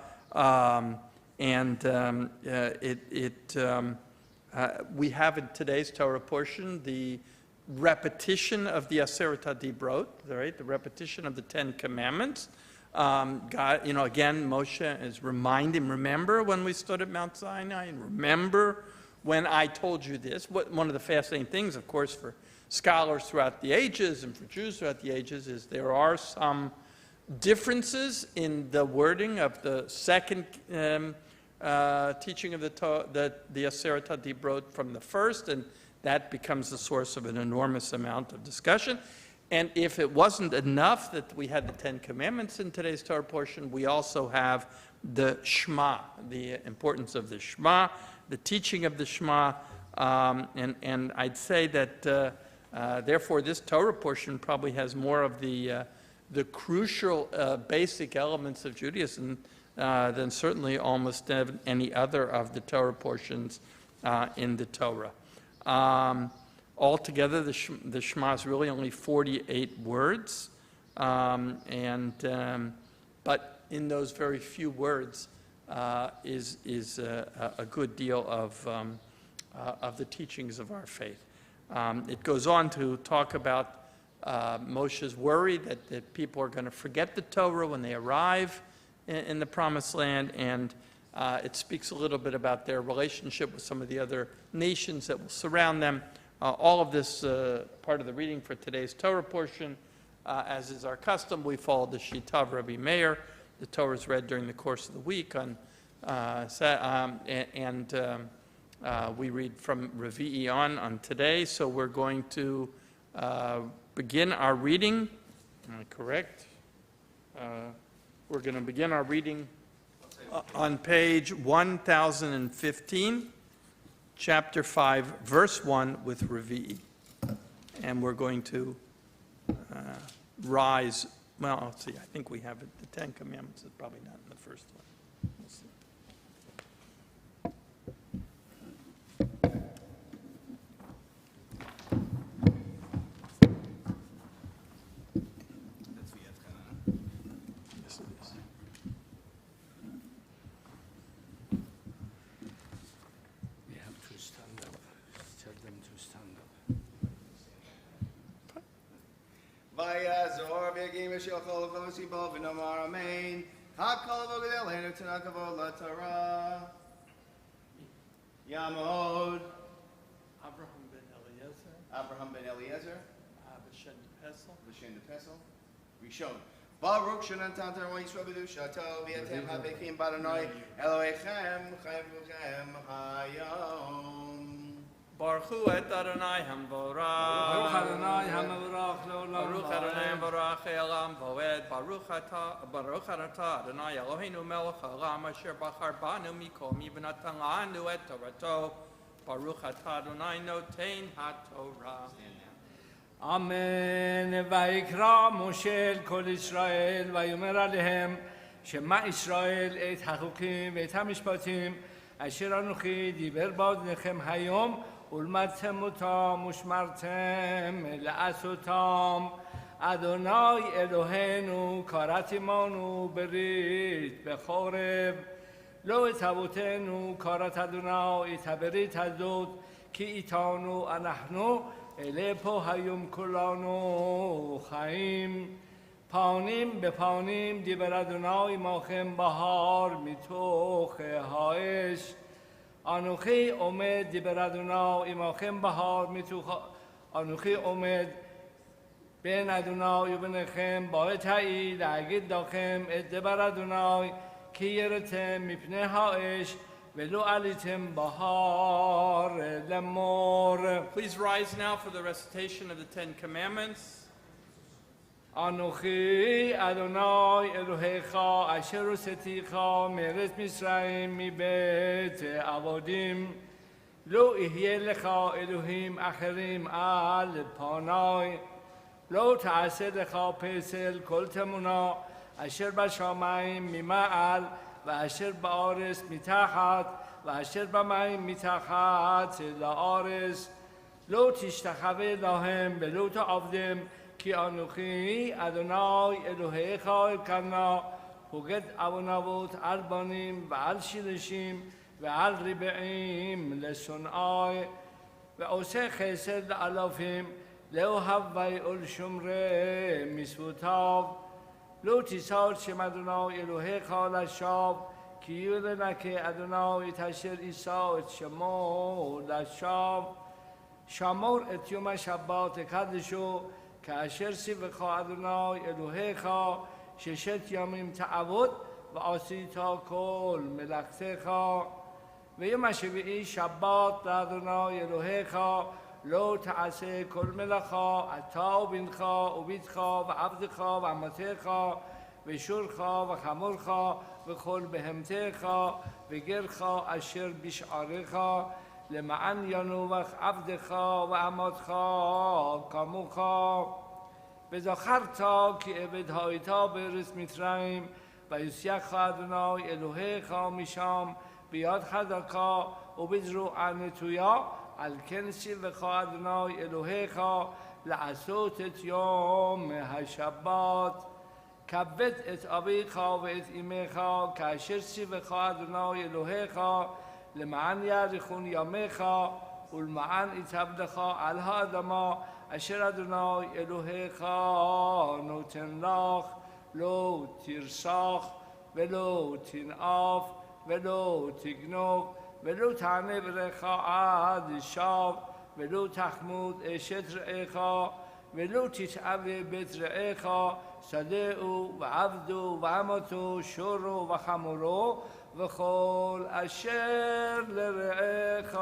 we have in today's Torah portion the repetition of the Aseret HaDibrot, right? The repetition of the Ten Commandments. God, again, Moshe is remember when we stood at Mount Sinai, and remember when I told you this. One of the fascinating things, of course, for scholars throughout the ages and for Jews throughout the ages is there are some differences in the wording of the second teaching of the Aseret HaDibrot from the first, and that becomes the source of an enormous amount of discussion. And if it wasn't enough that we had the Ten Commandments in today's Torah portion, we also have the Shema, the importance of the Shema, the teaching of the Shema, and I'd say that therefore this Torah portion probably has more of the crucial basic elements of Judaism than certainly almost any other of the Torah portions in the Torah. Altogether, the Shema is really only 48 words, but in those very few words is a good deal of the teachings of our faith. It goes on to talk about Moshe's worry that people are going to forget the Torah when they arrive in the Promised Land, and it speaks a little bit about their relationship with some of the other nations that will surround them. All of this part of the reading for today's Torah portion, as is our custom, we follow the Shita of Rabbi Meir. The Torah is read during the course of the week, we read from Revi'i on today. So we're going to begin our reading. Am I correct? We're going to begin our reading on page 1015. Chapter 5, verse 1 with Revi'i. And we're going to rise, well, let's see, I think we have it, the Ten Commandments is probably not in the first one. We'll see. Yes, it is. We have to stand up. Tell them to stand up. Vayazor v'yagim v'shachol v'vosibo v'nomar amen. Hakol v'g'delenu t'nakavod l'Torah. Yamod. Abraham ben Eliezer, Abraham ben Eliezer. B'Shem Pesel. L'shem the Pesel. Rishon. Baruch shenatan Torah Yisrael b'dushato v'yatem habekim baranoi Elohechem chayvuchem hayom. Baruch hu et Adonai hamvorach. Baruch Adonai hamavurach le'olam Baruch Adonai hamvorach elam voed. Baruch atah Adonai Eloheinu melech haolam asher bachar banu mikol v'natan lanu et torato. Baruch atah Adonai notein haTorah. Amen. ויקרא משה אל כל ישראל ויאמר עליהם שמע ישראל את החוקים ואת המשפטים אשר אנוכי דיבר באוזניכם היום ולמדתם אותם ושמרתם לעשותם. אדוני אלוהינו כרת עמנו ברית בחורב. לא את אבותינו כרת אדוני את הברית הזאת כי איתנו אנחנו אלה פה היום כולנו חיים. פנים בפנים דיבר אדוני עמכם בהר מתוך האש. אנוכי עומד דיבר אדוני עמכם בהר מתוך אנוכי עומד בין אדוני וביניכם בעת ההיא להגיד לכם את דבר אדוני כי יראתם מפני האש ולא עליתם בהר לאמור. Please rise now for the recitation of the Ten Commandments. אנוכי אדוני אלוהיך אשר הוצאתיך מארץ מצרים מבית עבדים. לא יהיה לך אלוהים אחרים על פני. לא תעשה לך פסל כל תמונה אשר בשמיים ממעל ואשר בארץ מתחת ואשר במים מתחת לארץ. לא תשתחווה להם ולא תעבדם כי אנוכי אדוני אלוהיך אלקנה פוקד עוונוות על בנים ועל שילשים ועל רבעים לשונאי ועושה חסד לאלפים לאוהבי ולשומרי מצוותיו. לא תיסור שם אדוני אלוהיך לשווא כי ירנקה אדוני את אשר יישא את שמו לשווא. שמור את יום השבת לקדשו כאשר ציווך אדוני אלוהיך ששת ימים תעבוד و آسیتا کل ملختך ויום השביעי שבת לאדוני אלוהיך לא תעשה כל מלאכה אתה ובנך וביתך ועבדך ואמתך ושורך וחמורך וכל בהמתך וגרך אשר בשעריך למען ינוח עבדך ואמתך כמוך וזכרת כי עבד היית בארץ מצרים ויוציאך אדוני אלוהיך משם ביד חזקה ובזרוע נטויה על כן ציווך אדוני אלוהיך לעשות את יום השבת כבד את אביך ואת אמך כאשר ציווך אדוני אלוהיך למען יאריכון ימיך ולמען ייטב לך על האדמה אשר אדוני אלוהיך נותן לך לא תרצח ולא תנאף ולא תגנוב ולא תענה ברך עד שווא ולא תחמוד אשת רעך ולא תתאווה בית רעך שדהו ועבדו ואמתו שורו וחמורו וכל אשר לרעך.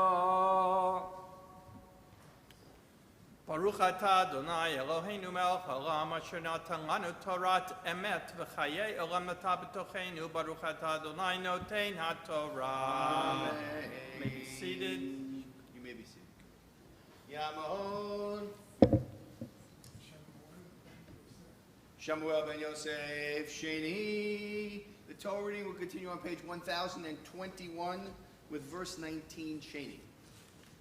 ברוך אתה אדוני אלוהינו מלך העולם אשר נתן לנו תורת אמת וחיי עולם אתה בתוכנו. ברוך אתה אדוני נותן התורה. May be seated. You may be seated. Yamahon. Shamuel ben Yosef Sheni. The Torah reading will continue on page 1021 with verse 19 Sheni.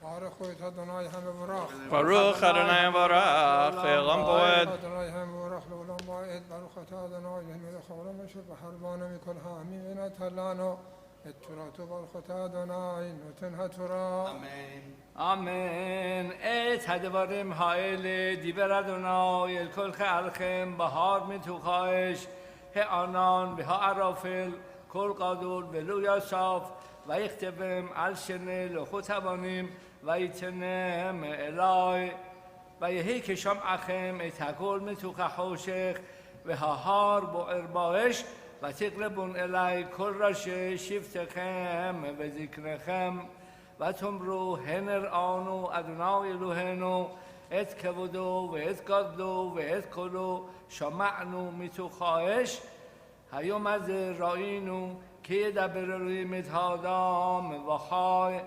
بارخ أدوناي هم براخ ברוך אדוני ברך לעולם ועד. أدوناي هم براخ لولا واحد بارخ أدوناي الملك العالم شر بحربان مكل هامي ونتلانو الترات بارخ أدوناي نتنها ترا. Amen. آمین. ات هدوارم هایل دیبر ادونای الکل خلقم بهار میتوخایش ه آنان به ها عرافل کل قادور ولو یاساف و یختبم الشنه لخو توانیم و یتنم الای و یهی کشام اخم ات هکل میتوخ خوشخ و هار با ارباش و تقربون الی کل راشه شفتخم و ذکرخم و تمرو هنر آنو ادونای الوهنو ات کبودو و ات گادلو و ات کلو شمعنو میتو خواهش هیوم از رایینو که دبر روی متهادام و خای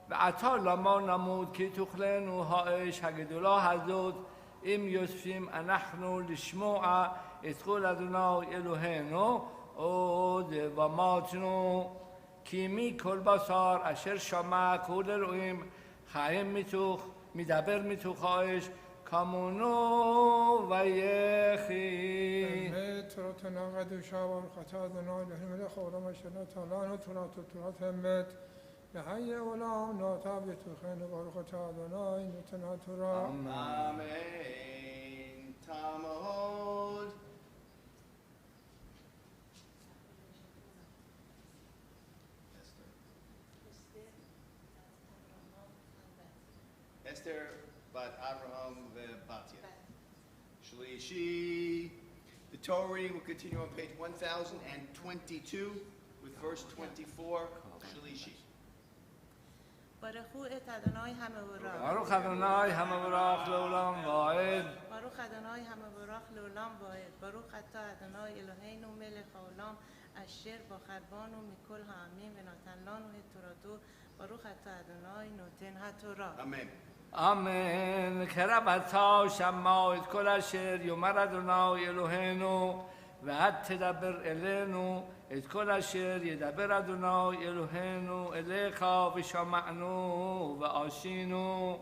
و عطا لما نمود که تخلنو هایش هگدولا هزود ام یوسفیم انحنو لشموع اتقول ادونای الوهنو اود و ماتنو کیمی کل بسار اشر شما کول رویم خایم میتوخ میدبر میتوخایش کامونو و یخی ترات نقد وشاب الخطا أدوناي الملك العالم شر نتلانو ترات همت لحي ولا ناتا بتوخين بارخ أدوناي نتنها ترا. Amen. Tamahod. Esther bat Abraham ve'Batya. Shlishi. The Torah reading will continue on page 1022 with verse 24. Shlishi. بارخو ات ادونای همه براخ باروخ ادونای همه براخ لولام واحد باروخ ادونای همه براخ لولام واحد باروخ اتا ادونای الهیנו ملك העולם אשר בחרבנו מכל העמים ונתן לנו את תורתו ברוך אתה אדוני נותן התורה. Amen. آمین. کربتا شمایت کل اشر یومر ادونای الوهنو و حد تدبر الینو ات کل اشر یدبر ادونای الوهنو الیخا و شمعنو و آشینو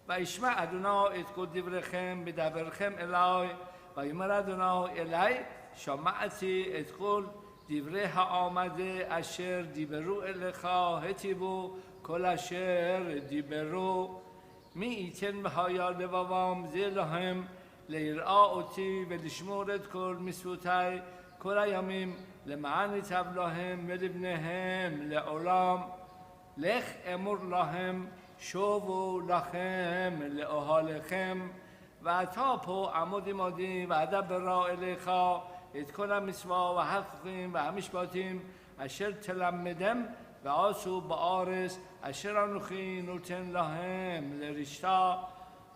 و اشمع ادونای ات کل دبرخم بدبرخم الای و یومر ادونای الی شمعتی ات کل دبره آمده اشر دیبرو الیخا هتیبو کل اشر دیبرو می ایتن به هایال بوام زیلهم لیرآ اوتی و لشمورت کل مسوتای کل ایامیم لمعنی تبلاهم و لبنهم لعلام لخ امور لهم شوو لخم لأهالخم و تاپو عمودی مادی و ادب را الیخا את כל המצווה והחוקים והמשפטים אשר תלמדם ועשו בארץ אשר אנוכי נותן להם לרשתה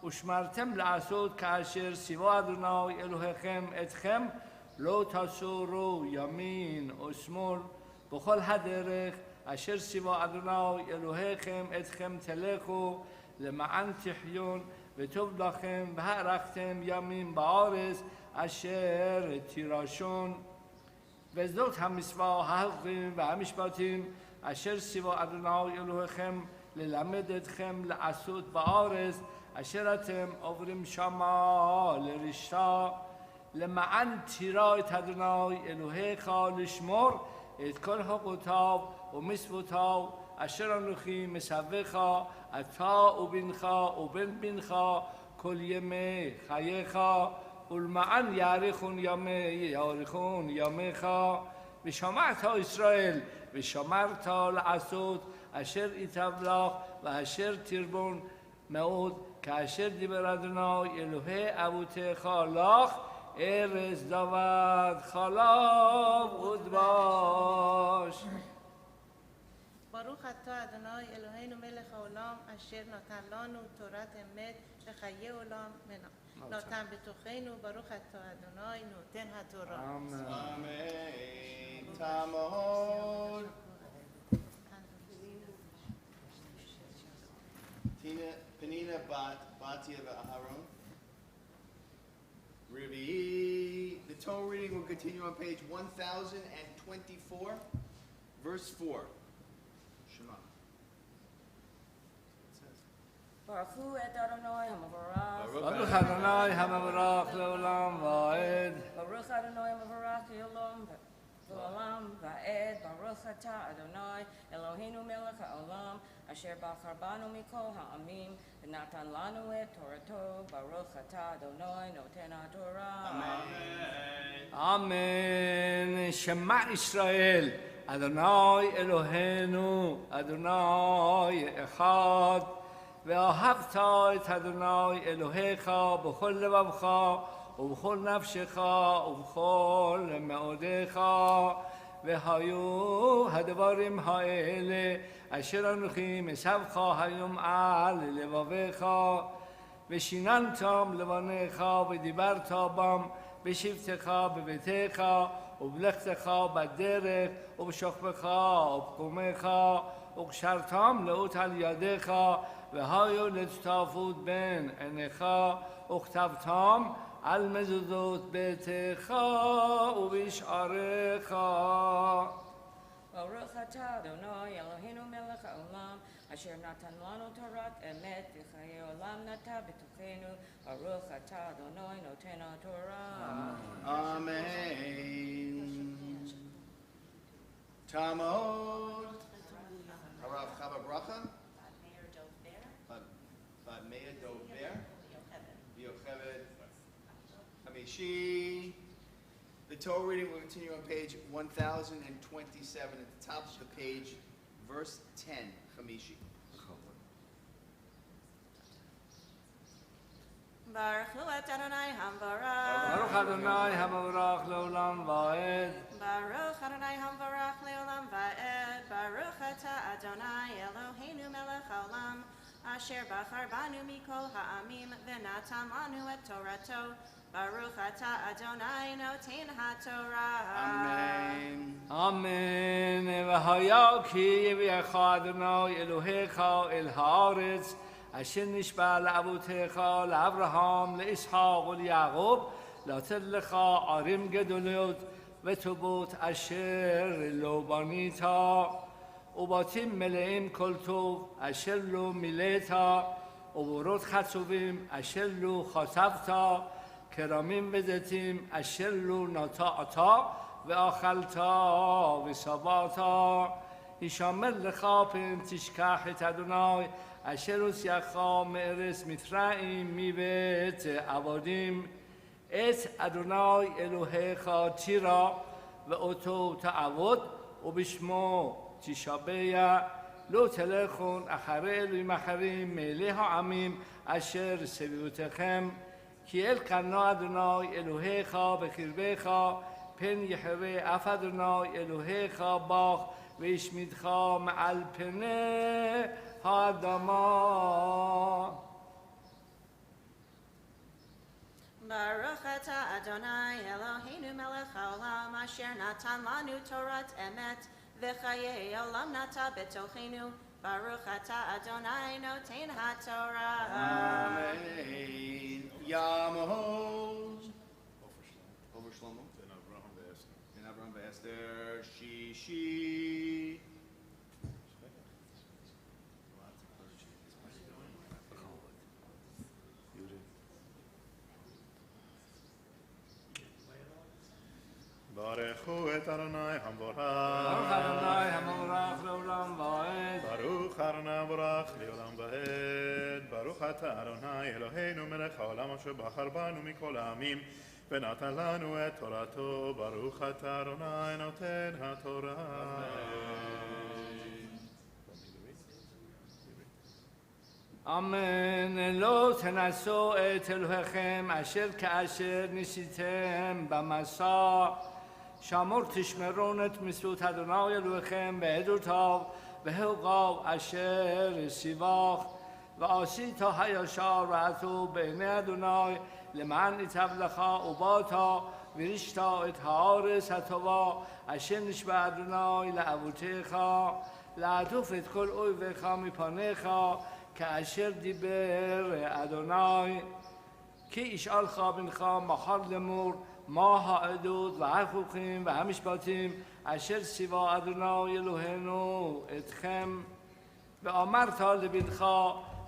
ושמרתם לעשות כאשר ציווה אדוני אלוהיכם אתכם לא תסורו ימין או שמאל בכל הדרך אשר ציווה אדוני אלוהיכם אתכם תלכו למען תחיון וטוב לכם והארכתם ימים בארץ אשר תירשון וזאת המצווה החוקים והמשפטים אשר ציווה אדוני אלוהיכם ללמד אתכם לעשות בארץ אשר אתם עוברים שמה לרשתה למען תירא את אדוני אלוהיך לשמור את כל חוקותיו ומצוותיו אשר אנוכי מצווך אתה ובנך ובן בנך כל ימי חייך ולמען יאריכון ימיך ושמעת ישראל ושמרת לעשות אשר ייטב לך ואשר תרבון מאוד כאשר דיבר אדוני אלוהי אבותיך לך ארץ זבת חלב ודבש. ברוך אתה אדוני אלוהינו מלך העולם אשר נתן לנו תורת אמת לחיי עולם נתן בתוכנו ברוך אתה אדוני נותן התורה. Amen. Tamahod. Penina Batia Aharon. Revi. The Torah reading will continue on page 1024, verse 4. Shema. ברכו את אדוני המבורך. ברוך אדוני המבורך לעולם ועד. ברוך אדוני המבורך לעולם ועד. ברוך אתה אדוני אלוהינו מלך העולם אשר בחר בנו מכל העמים ונתן לנו את תורתו. ברוך אתה אדוני נותן התורה. אמן. שמע ישראל אדוני אלוהינו אדוני אחד ואהבת את אדוני אלוהיך בכל לבבך ובכל נפשך ובכל מאודיך והיו הדברים האלה אשר אנוכי מצווך היום על לבביך ושיננתם לבניך ודיברת בם בשבתך בביתך ובלכתך בדרך ובשוכבך ובקומך וקשרתם לאות על ידיך והיו לצטרפות בין עיניך וכתבתם על מזוזות ביתך ובשעריך. ברוך אתה אדוני אלוהינו מלך העולם אשר נתן לנו תורת אמת וחיי עולם נטע בתוכנו. ברוך אתה אדוני נותן התורה. Amen. Tamahod. Harav Chava Bracha. Bad Meir Dover. Yocheved. Hamishi. The Torah reading will continue on page 1027 at the top of the page, verse 10. Hamishi. Baruch et Adonai Hamvarach. ברוך אדוני המבורך לעולם ועד. Baruch Adonai Hamvarach leolam va'ed. Baruch eta Adonai Eloheinu melech haolam asher bachar banu mikol ha'amim v'natan lanu et torato. Baruch eta Adonai noten haTorah. Amen. אמן. והיה כי יביאך אדוני אלוהיך אל הארץ אשר נשבע לאבותיך לאברהם לישחק וליעקב לתת לך ערים גדולות וטובות אשר לא בנית ובתים מלאים כל טוב אשר לא מילאת ובורות חצובים אשר לא חשפת כרמים וזיתים אשר לא נטעת ואכלת ושבעת. ישמר לך פן תשכח את אדוני אשר הוציאך מארץ מצרים מבית עבדים. את אדוני אלוהיך תירא ואותו תעבוד ובשמו תשבע. לא תלכון אחרי אלוהים אחרים מאלי העמים אשר סביבותיכם כי אל קנה אדוני אלוהיך בקרבך פן יחווה אף אדוני אלוהיך בך וישמידך מעל פני האדמה. Baruch atah Adonai Eloheinu melech haolam asher natan lanu Torat emet v'chayei olam nata betochenu. Baruch atah Adonai noten haTorah. Amen. Yamos. Over Shlomo. Ben Avraham v'Esther. Shishi. ברכו את אדוני המבורך. ברוך אדוני המבורך לעולם ועד. ברוך אדוני המבורך לעולם ועד. ברוך אתה אדוני אלוהינו מלך העולם אשר בחר בנו מכל העמים ונתן לנו את תורתו. ברוך אתה אדוני נותן התורה. אמן. לא תנסו את אלוהיכם אשר כאשר ניסיתם במסע. שמור תשמרון את מצוות אדוני אלוהיכם בעדותיו והחוקיו אשר הציווך. ועשית הישר רעתו בעיני אדוני למען ייטב לך ובאת ורישת את הארץ הטובה אשר נשבע אדוני לאבותיך לעטוף את כל אויביך מפניך כאשר דיבר אדוני. כי ישאלך בנך מחר לאמור מה העדות והחוקים והמשפטים אשר ציווה אדוני אלוהינו אתכם. ואמרת לבנך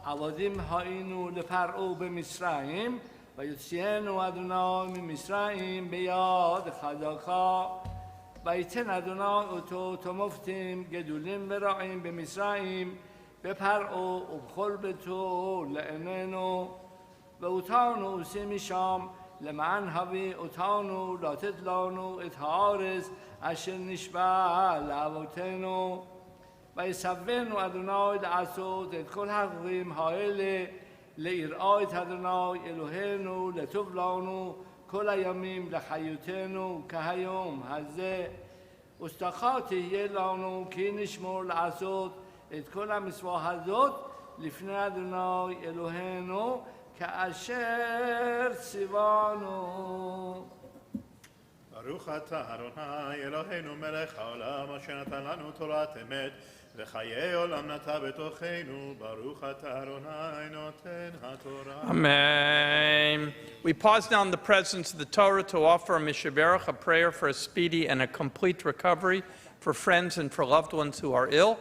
עבדים היינו לפרעה במצרים ויוציאנו אדוני ממצרים ביד חזקה. ויתן אדוני אותו תמופתים גדולים ורעים במצרים בפרעה ובכל ביתו לעינינו. ואותנו עושים משם למען הביא אותנו לתת לנו את הארץ אשר נשבע לאבותינו. ויסבנו אדוני לעשות את כל החוקים האלה ליראה את אדוני אלוהינו לטוב לנו כל הימים לחיותנו כהיום הזה. ושתחה תהיה לנו כי נשמור לעשות את כל המצווה הזאת לפני אדוני אלוהינו כאשר ציוונו. ברוך אתה אדוני אלוהינו מלך העולם אשר נתן לנו תורת אמת וחיי עולם נטע בתוכנו. ברוך אתה אדוני נותן התורה. Amen. We pause now in the presence of the Torah to offer a Mishaberach, a prayer for a speedy and a complete recovery for friends and for loved ones who are ill.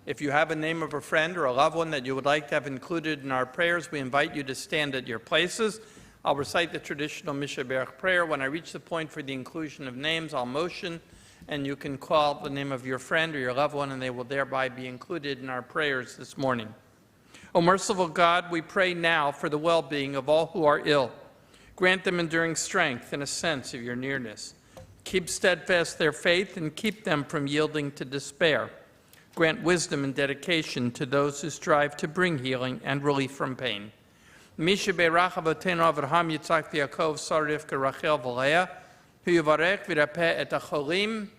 If you have a name of a friend or a loved one that you would like to have included in our prayers, we invite you to stand at your places. I'll recite the traditional Mishaberach prayer. When I reach the point for the inclusion of names, I'll motion, and you can call the name of your friend or your loved one, and they will thereby be included in our prayers this morning. O merciful God, we pray now for the well-being of all who are ill. Grant them enduring strength and a sense of your nearness. Keep steadfast their faith and keep them from yielding to despair. Grant wisdom and dedication to those who strive to bring healing and relief from pain. Misha be'rach avotenu Avraham, Yitzhak, v'Yaakov, Sarah, Rivka, Rachel, v'Leah, hu yivarech v'yirapeh et hacholim.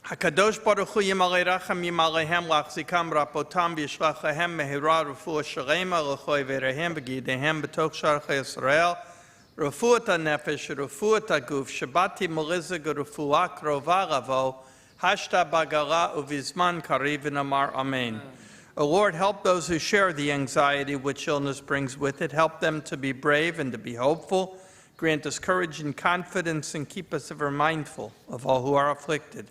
HaKadosh Baruch Hu yimalei rachem yimaleihem lachzikam rapotam v'yishlachahem mehira refuah shalema l'choi v'erehem v'gidehem b'tok sharchei Yisrael refuat hanefesh refuat haguf Shabbat melizig refuah krova lavo hashta bagala uvizman kariv v'namar amen. O Lord, help those who share the anxiety which illness brings with it. Help them to be brave and to be hopeful. Grant us courage and confidence and keep us ever mindful of all who are afflicted.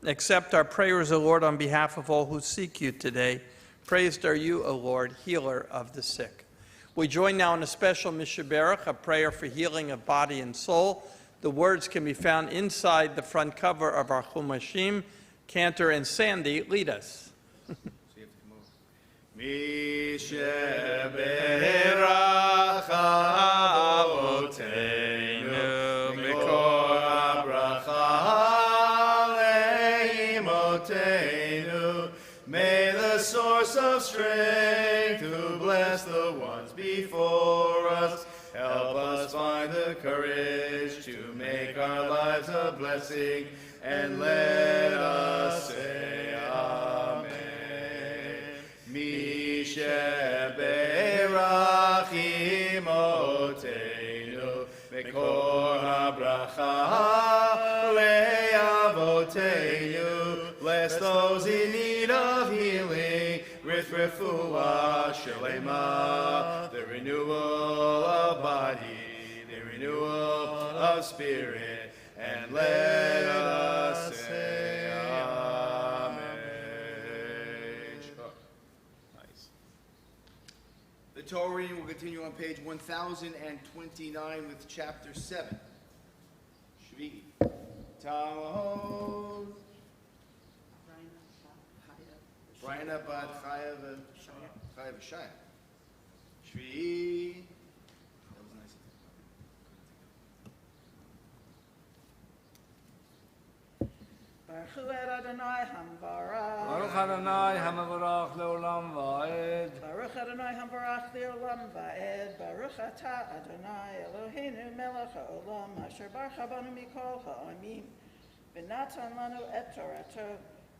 Accept our prayers, O Lord, on behalf of all who seek you today. Praised are you, O Lord, healer of the sick. We join now in a special Mishaberach, a prayer for healing of body and soul. The words can be found inside the front cover of our Chumashim. Cantor and Sandy, lead us. Mishaberach avotenu mikol habracha leimotenu of strength to bless the ones before us. Help us find the courage to make our lives a blessing, and let us say Amen. Misheberach imotenu Mekor habracha le'avotenu. Bless those in need of healing with refuah shalema, the renewal of body, the renewal of spirit, and let us say Amen. Nice. The Torah reading will continue on page 1029 with chapter 7. Shvi. Talmud. Brina bat Chayav Shaya. Shvi. That was nice. Baruch Adonai Hamvarach. Baruch Adonai Hamavarach Leolam Va'ed. Baruch Adonai Hamvarach Leolam Va'ed. Baruch Atah Adonai Eloheinu Melech HaOlam Asher Baruch Banu Mikol Ha'amim V'natan Lanu Et Torato.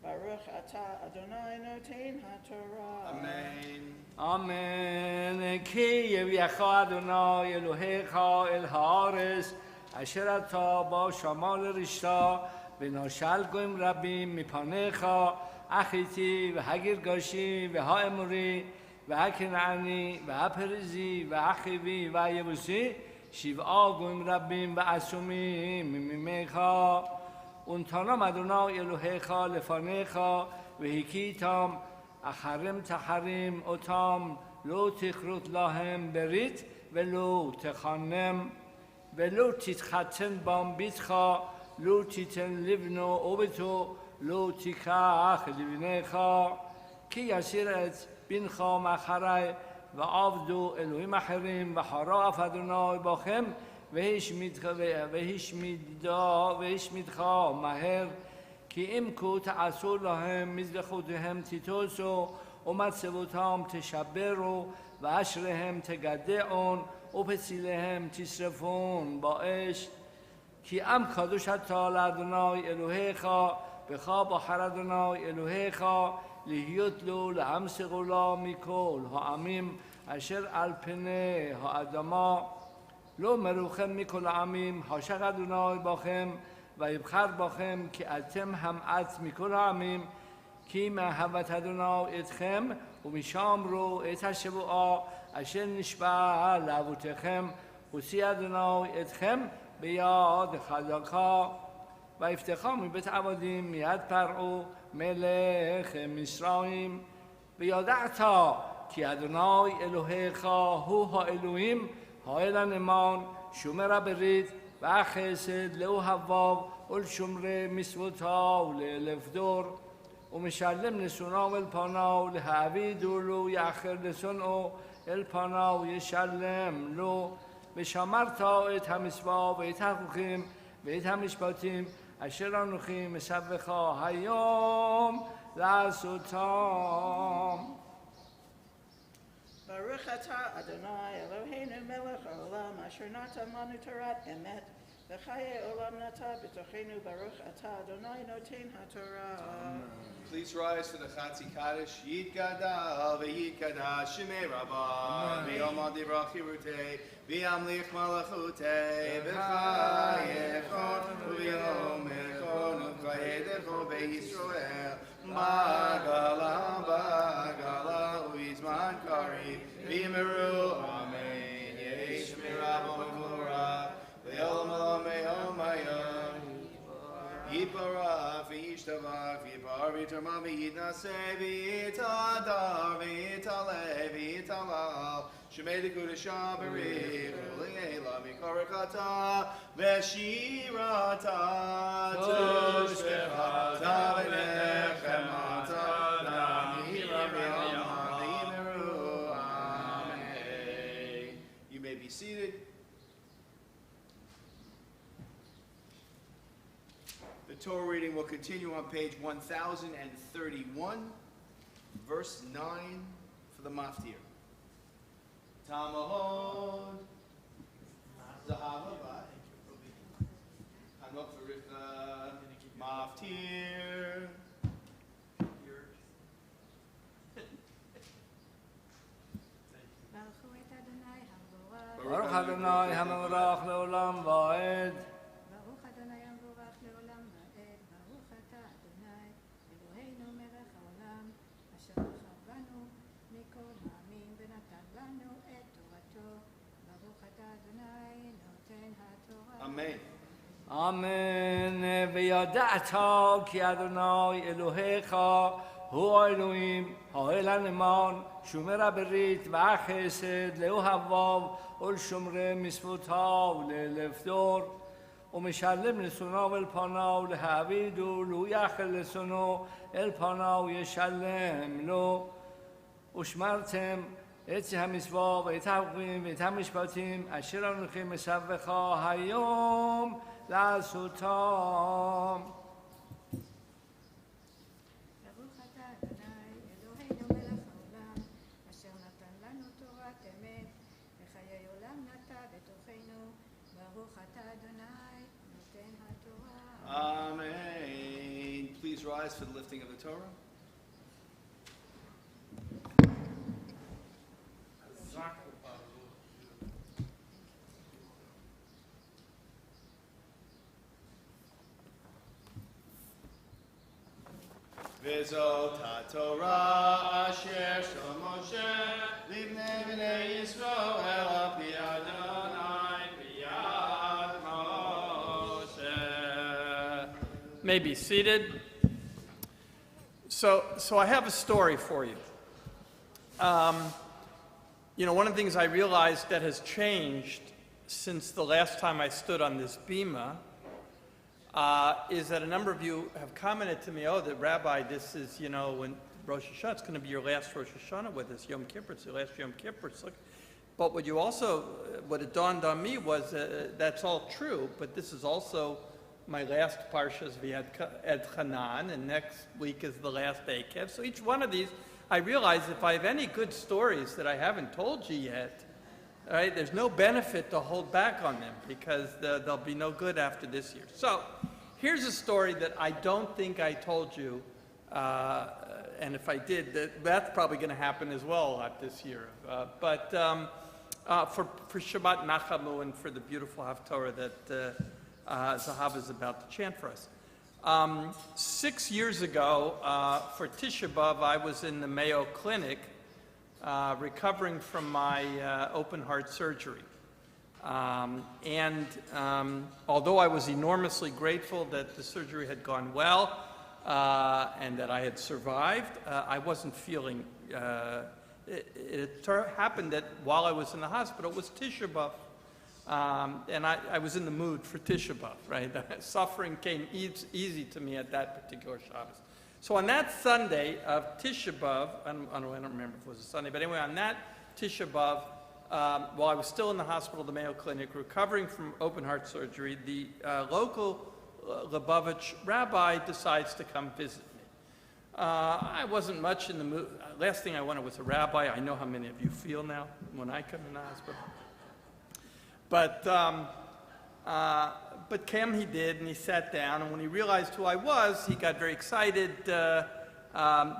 Baruch Atah Adonai Noten HaTorah. Amen. Amen. Ki yeviacha Adonai Elohecha el haaretz asher ata ba shamal rishta v'noshal goyim rabim mipanecha achiti v'hagirgashi v'ha'emori v'hakenani v'haperizi v'achivi v'ayevusi shiv'a goyim rabim v'asumim mimecha untanam Adonai Elohecha lefanecha v'hikitam אחרים תחרים אותם, לא תכרות להם ברית ולא תחנם, ולא תתחתן בם ביתך, לא תיתן לבנו או ביתו, לא תיקח לבניך, כי יסיר את בנך מאחרי, ועבדו אלוהים אחרים, וחרף אדוני בכם, והשמידך מהר, כי אם כה תעשו להם מזבחותיהם תיטוסו ומצבותם תשברו ואשריהם תגדעון ופציליהם תשרפון באש כי עם קדוש אתה לאדוני אלוהיך בך בחר אדוני אלוהיך להיות לו לעם סגולה מכל העמים אשר על פני האדמה לא מרוחם מכל העמים חשך אדוני בכם ויבחר בכם כי אתם המעט מכל העמים כי מאהבת אדוני אתכם ומשמרו את השבועה אשר נשבע לאבותיכם הוציא אדוני אתכם ביד חזקה ויפתחה מבית עבדים מיד פרעה מלך מצרים וידעת כי אדוני אלוהיך הוא האלוהים האל הנאמן שומר הברית והחסד לאוהביו ולשומרי מצוותיו לאלף דור ומשלם לשונאו אל פניו להעבידו לו יאחר לשונאו אל פניו ישלם לו ושמרת את המצווה ואת החוקים ואת המשפטים אשר אנוכי מצווך היום לעשותם. Baruch atah Adonai Eloheinu melech haolam asher natan lanu torat emet v'chaye olam nata b'tochenu Baruch atah Adonai noten haTorah. Please rise for the Chatzi Kaddish. Yitkada v'yitkada Shemei Rabbah v'yom adivrach hirutei v'yamlich malachutei v'chayechon v'yom echon v'chayedecho v'Yisrael Magalam Bagalam U'izman Karim V'yimeru Amen Yesh Mirabo Mekora V'yolam Olam Me'om Hayom Yiparach V'yishtavach V'yipar V'yiterma V'yitnaseh V'yitadar V'yitaleh V'yitalal Shemei Dekudesha Berich V'le'ela V'korachata V'shirata Tushbechata V'nechemata Na'mira V'yama V'yimeru Amen. You may be seated. The Torah reading will continue on page 1031. verse 9 for the maftir. Tamahod, Zahava, Hanok Vericha, maftir. ברוך אדוני המבורך לעולם ועד. ברוך אדוני המבורך לעולם ועד, ברוך אתה אדוני, אלוהינו מלך העולם, אשר בחר בנו מכל העמים ונתן לנו את תורתו. ברוך אתה אדוני נותן התורה. Amen. אמן. וידעת כי אדוני אלוהיך הוא האלוהים, האל הנאמן, שומר הברית והחסד לאוהביו ולשומרי מצוותיו וללפדור, ומשלם לשונאו אל פניו להעבידו, לו יחל לשונאו אל פניו ישלם לו. ושמרתם את המצווה ואת החוקים ואת המשפטים אשר אנוכי מצווך היום לעשותם. ברוך אתה אדוני אלוהינו מלך העולם, אשר נתן לנו תורת אמת, וחיי עולם נטע בתוכנו. ברוך אתה אדוני נותן התורה. Amen. Please rise for the lifting of the Torah. וזאת התורה אשר של משה לבני בני ישראל על פי אדוני ביד משה. May be seated. So I have a story for you. One of the things I realized that has changed since the last time I stood on this bima is that a number of you have commented to me, that Rabbi, this is, when Rosh Hashanah, it's going to be your last Rosh Hashanah with us, Yom Kippur, it's your last Yom Kippur. But what it dawned on me was that's all true, but this is also my last Parshas V'Ed Chanan, and next week is the last Akev. So each one of these, I realize if I have any good stories that I haven't told you yet, right, there's no benefit to hold back on them because they'll be no good after this year. So here's a story that I don't think I told you, and if I did, that's probably going to happen as well a lot this year. But for Shabbat Nachamu and for the beautiful Haftorah that Zahav is about to chant for us. 6 years ago, for Tisha B'Av, I was in the Mayo Clinic recovering from my open heart surgery. Although I was enormously grateful that the surgery had gone well and that I had survived, I wasn't feeling, it happened that while I was in the hospital, it was Tisha B'Av. And I was in the mood for Tisha B'Av, right? Suffering came easy to me at that particular Shabbos. So on that Sunday of Tisha B'Av, I don't remember if it was a Sunday, but anyway, on that Tisha B'Av, while I was still in the hospital, the Mayo Clinic, recovering from open heart surgery, the local Lubavitch rabbi decides to come visit me. I wasn't much in the mood. Last thing I wanted was a rabbi. I know how many of you feel now when I come in the hospital. But came he did, and he sat down, and when he realized who I was, he got very excited.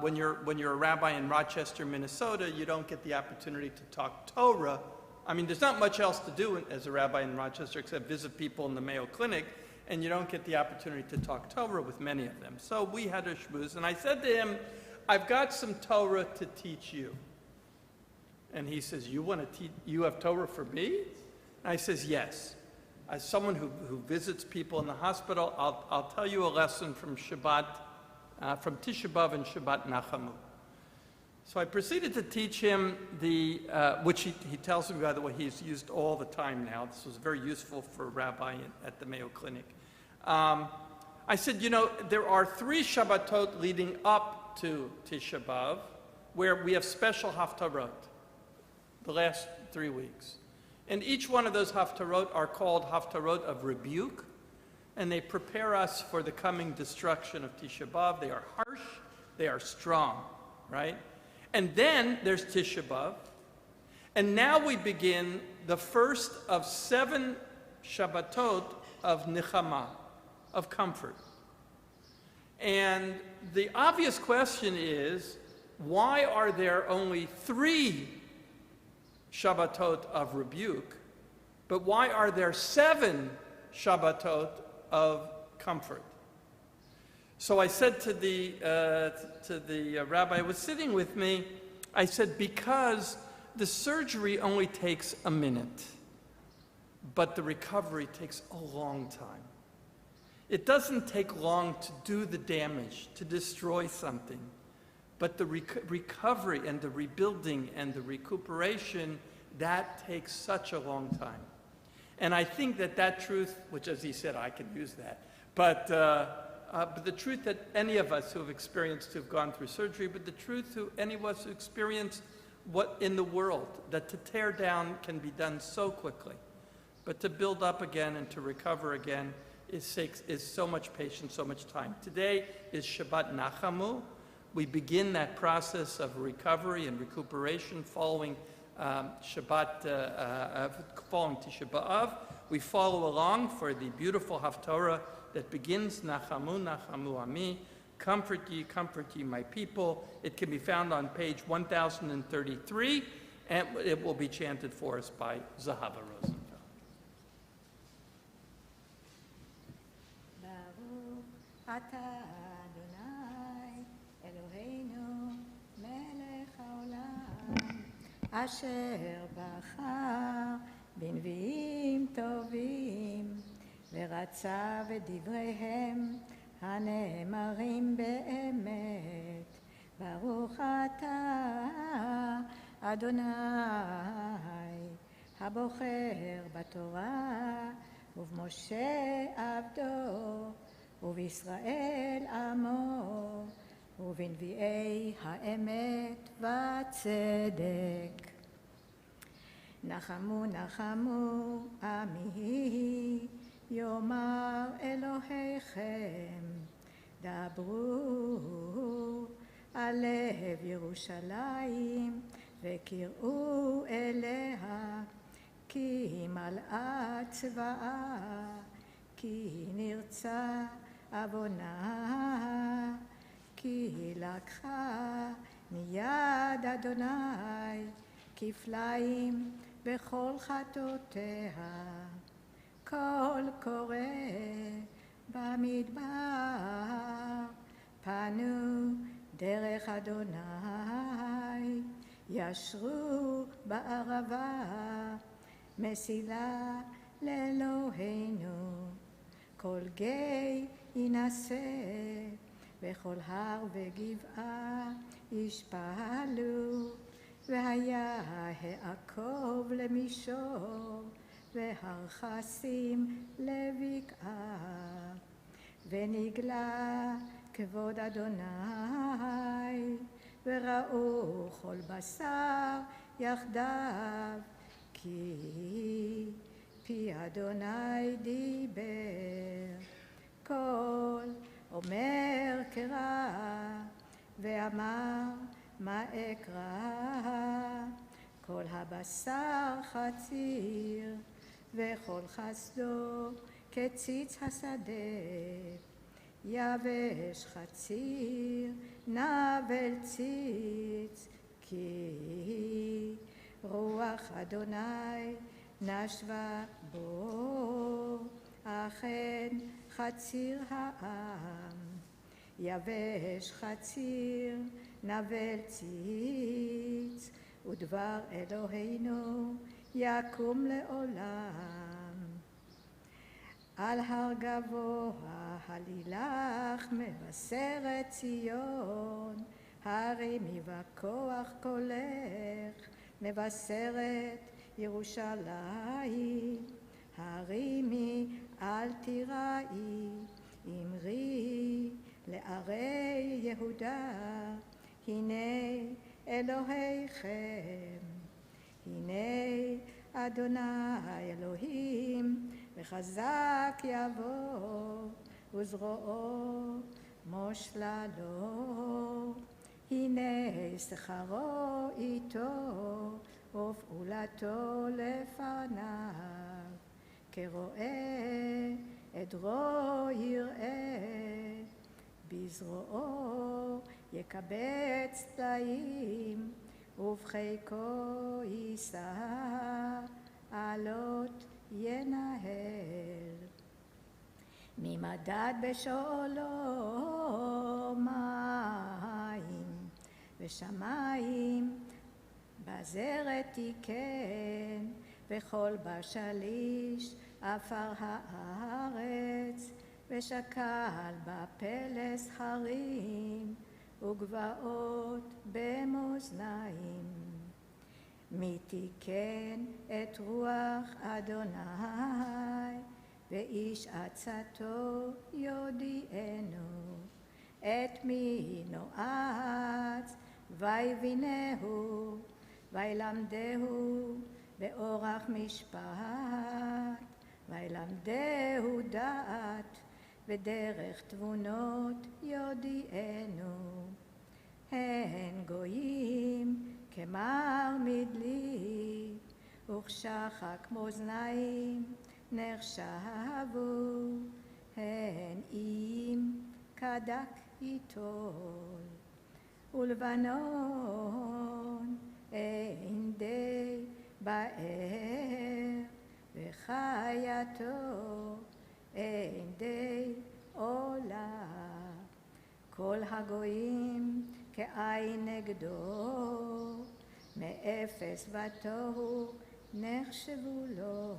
When you're a rabbi in Rochester, Minnesota, you don't get the opportunity to talk Torah. I mean, there's not much else to do as a rabbi in Rochester except visit people in the Mayo Clinic, and you don't get the opportunity to talk Torah with many of them. So we had a shmooze, and I said to him, I've got some Torah to teach you. And he says, you have Torah for me? And I says, yes. As someone who visits people in the hospital, I'll tell you a lesson from Shabbat, from Tisha B'Av and Shabbat Nachamu. So I proceeded to teach him which he tells me, by the way, he's used all the time now. This was very useful for a rabbi at the Mayo Clinic. I said, there are 3 Shabbatot leading up to Tisha B'Av where we have special haftarot, the last 3 weeks. And each one of those haftarot are called haftarot of rebuke, and they prepare us for the coming destruction of Tisha B'Av. They are harsh, they are strong, right? And then there's Tisha B'Av. And now we begin the first of 7 Shabbatot of Nechama, of comfort. And the obvious question is, why are there only 3 Shabbatot of rebuke, but why are there 7 Shabbatot of comfort? So I said to the rabbi who was sitting with me, I said, because the surgery only takes a minute, but the recovery takes a long time. It doesn't take long to do the damage, to destroy something, but the recovery and the rebuilding and the recuperation, that takes such a long time. And I think that truth, which as he said, I can use that, but the truth that any of us who have experienced, who have gone through surgery, but the truth who any of us who experienced what in the world, that to tear down can be done so quickly, but to build up again and to recover again is so much patience, so much time. Today is Shabbat Nachamu. We begin that process of recovery and recuperation following following Tisha B'Av. We follow along for the beautiful Haftorah that begins Nachamu, Nachamu Ami, comfort ye, my people. It can be found on page 1033, and it will be chanted for us by Zahava Rosenfeld. Baruch atah Adonai Eloheinu melech haolam asher בחר בנביאים טובים ורצה בדבריהם הנאמרים באמת. ברוך אתה אדוני הבוחר בתורה ובמשה עבדו ובישראל עמו ובנביאי האמת והצדק. נחמו נחמו עמי יאמר אלוהיכם, דברו על לב ירושלים וקראו אליה, כי מלאה צבאה, כי נרצה עוונה, כי לקחה מיד אדוני כפליים בכל חטאותיה. קול קורא במדבר, פנו דרך אדוני, ישרו בערבה, מסילה לאלוהינו. כל גיא ינסה, בכל הר וגבעה ישפלו, והיה העקוב למישור, והר חסים לבקעה. ונגלה כבוד אדוני, וראו כל בשר יחדיו, כי פי אדוני דיבר. כל אומר קרא, ואמר מה אקרא. כל הבשר חציר, וכל חסדו כציץ השדה. יבש חציר, נבל ציץ, כי רוח אדוני נשבה בו, אכן חציר העם. יבש חציר, נבל ציץ, ודבר אלוהינו יקום לעולם. על הר גבוה הלילך מבשרת ציון, הרימי בכוח קולך, מבשרת ירושלים. הרימי אל תיראי, אמרי לערי יהודה, הנה אלוהיכם. הנה אדוני אלוהים, וחזק יבוא, וזרועו מושללו. הנה שכרו איתו ופעולתו לפניו, כרואה עדרו יראה, בזרועו יקבץ טלאים, ובחיקו יישא עלות ינהל. ממדד בשאולו מים, ושמיים בזרת תיקן, וכל בשליש עפר הארץ, ושקל בפלס הרים, וגבעות במאזניים. מי תיקן את רוח אדוני, ואיש עצתו יודיענו. את מי נועץ ויבינהו, וילמדהו באורח משפט, וילמדהו דעת, ודרך תבונות יודיענו. הן גויים כמר מדלי, וכשחק מאזניים נחשבו, הן איים כדק יטול. ולבנון אין די באר, וחייתו אין די עולה. כל הגויים כעין נגדו, מאפס ותוהו נחשבו לו.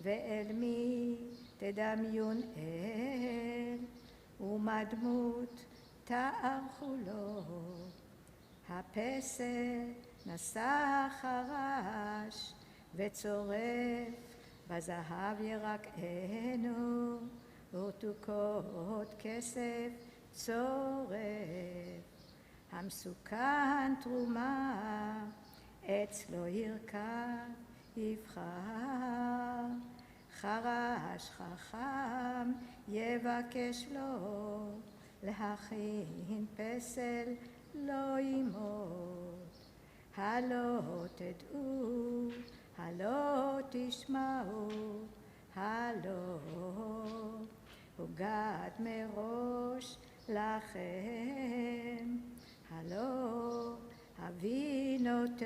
ואל מי תדמיון אל, ומה דמות תערכו לו. הפסל נשא חרש, וצורף בזהב ירקענו, ורתוקות כסף צורף. המסוכן תרומה, עץ לא ירכב יבחר, חרש חכם יבקש לו, להכין פסל לא ימות. הלא תדעו, הלא תשמעו, הלא הוגד מראש לכם, הלא הבינותם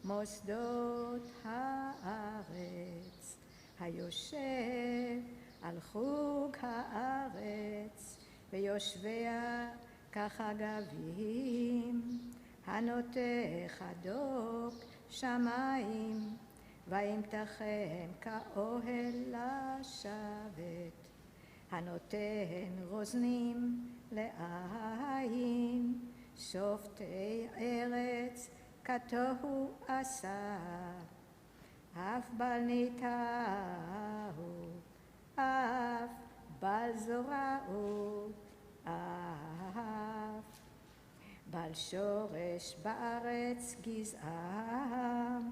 מוסדות הארץ. היושב על חוג הארץ, ויושביה כחגבים, הנוטה חדוק שמיים, וימתחם כאוהל לשבת. הנותן רוזנים לעין, שופטי ארץ כתוהו עשה. אף בל ניטעו, אף בל זורעו, אף בל שורש בארץ גזעם,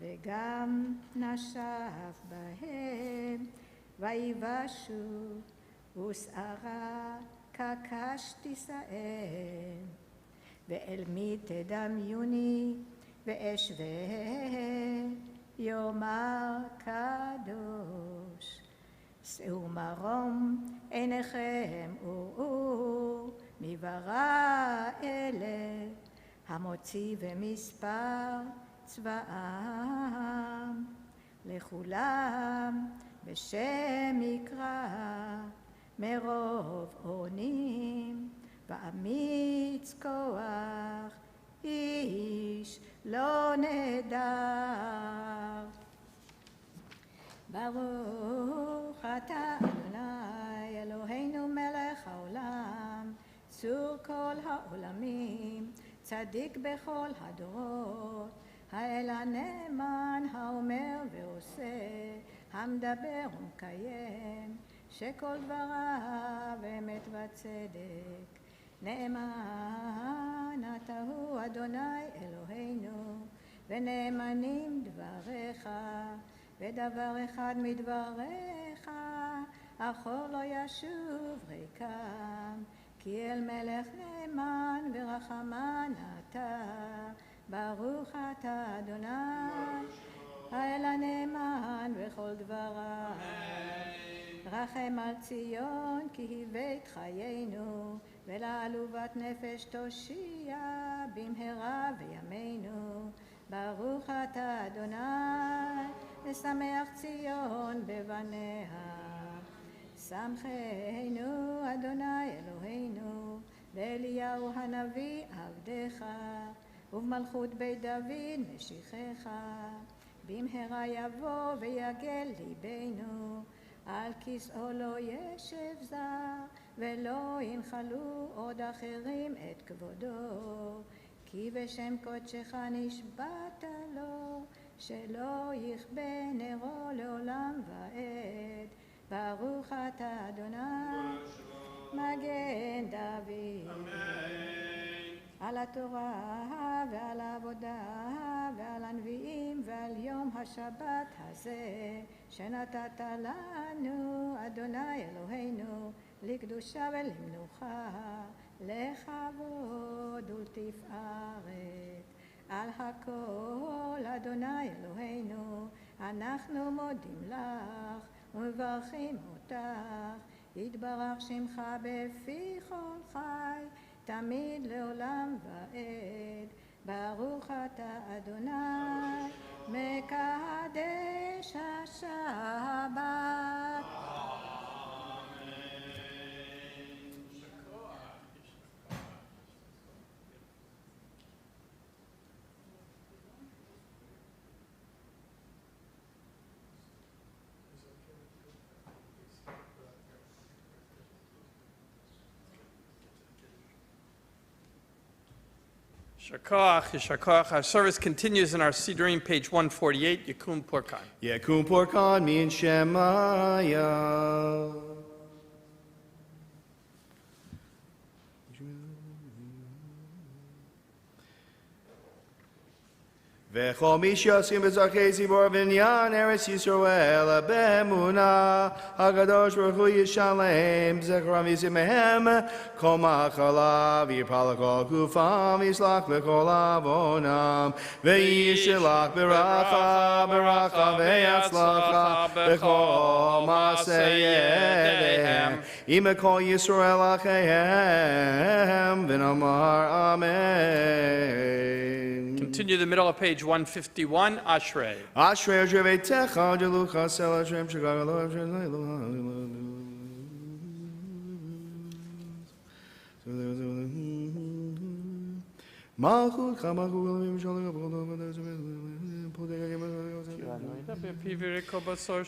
וגם נשף בהם ויבשו, ושערה כקש תישאם. ואל מי תדמיוני ואשווה, יאמר קדוש. שאו מרום עיניכם וראו, מי ברא אלה, המוציא במספר צבאם. לכולם בשם יקרא, מרוב אונים ואמיץ כוח, איש לא נדר. ברוך אתה אדוני אלוהינו מלך העולם, צור כל העולמים, צדיק בכל הדורות, האל הנאמן האומר ועושה, המדבר ומקיים, שכל דבריו אמת וצדק. נאמן אתה הוא אדוני אלוהינו, ונאמנים דבריך, ודבר אחד מדבריך אחור לא ישוב ריקם, כי אל מלך נאמן ורחמן אתה, ברוך אתה אדוני, האל הנאמן בכל דבריו. רחם על ציון כי היא בית חיינו, ולעלובת נפש תושיע במהרה בימינו. ברוך אתה אדוני, ושמח ציון בבניה. שמחנו אדוני אלוהינו, באליהו הנביא עבדך, ובמלכות בית דוד משיחך. במהרה יבוא ויגל ליבנו, על כסאו לא ישב זר, ולא ינחלו עוד אחרים את כבודו. כי בשם קודשך נשבעת לו, שלא יכבה נרו לעולם ועד. ברוך אתה אדוני, מגן דוד. על התורה ועל העבודה ועל הנביאים ועל יום השבת הזה שנתת לנו אדוני אלוהינו, לקדושה ולמנוחה, לכבוד ולתפארת. על הכל אדוני אלוהינו אנחנו מודים לך ומברכים אותך. יתברך שמך בפי כל חי, תמיד לעולם ועד. ברוך אתה אדוני, מקדש השבת. Shakoach, Yishakoach. Our service continues in our Siddurim, page 148, Yakum Porkan. Yekum porkan min Shemaya. וכל מי שעושים בצורכי ציבור בניין ארץ ישראל באמונה, הקדוש ברוך הוא ישלם זכרם וישימם כל מחלה, וירפא לכל גופם, ויסלח בכל עוונם, וישלח ברכה והצלחה בכל מעשה ידיהם, עם כל ישראל אחיהם, ונאמר אמן. Continue the middle of page 151, Ashrei. Ashrei אשר ביתך דלוכה סלע שם שגר אלוהים של מלכות חמך ולמים שלך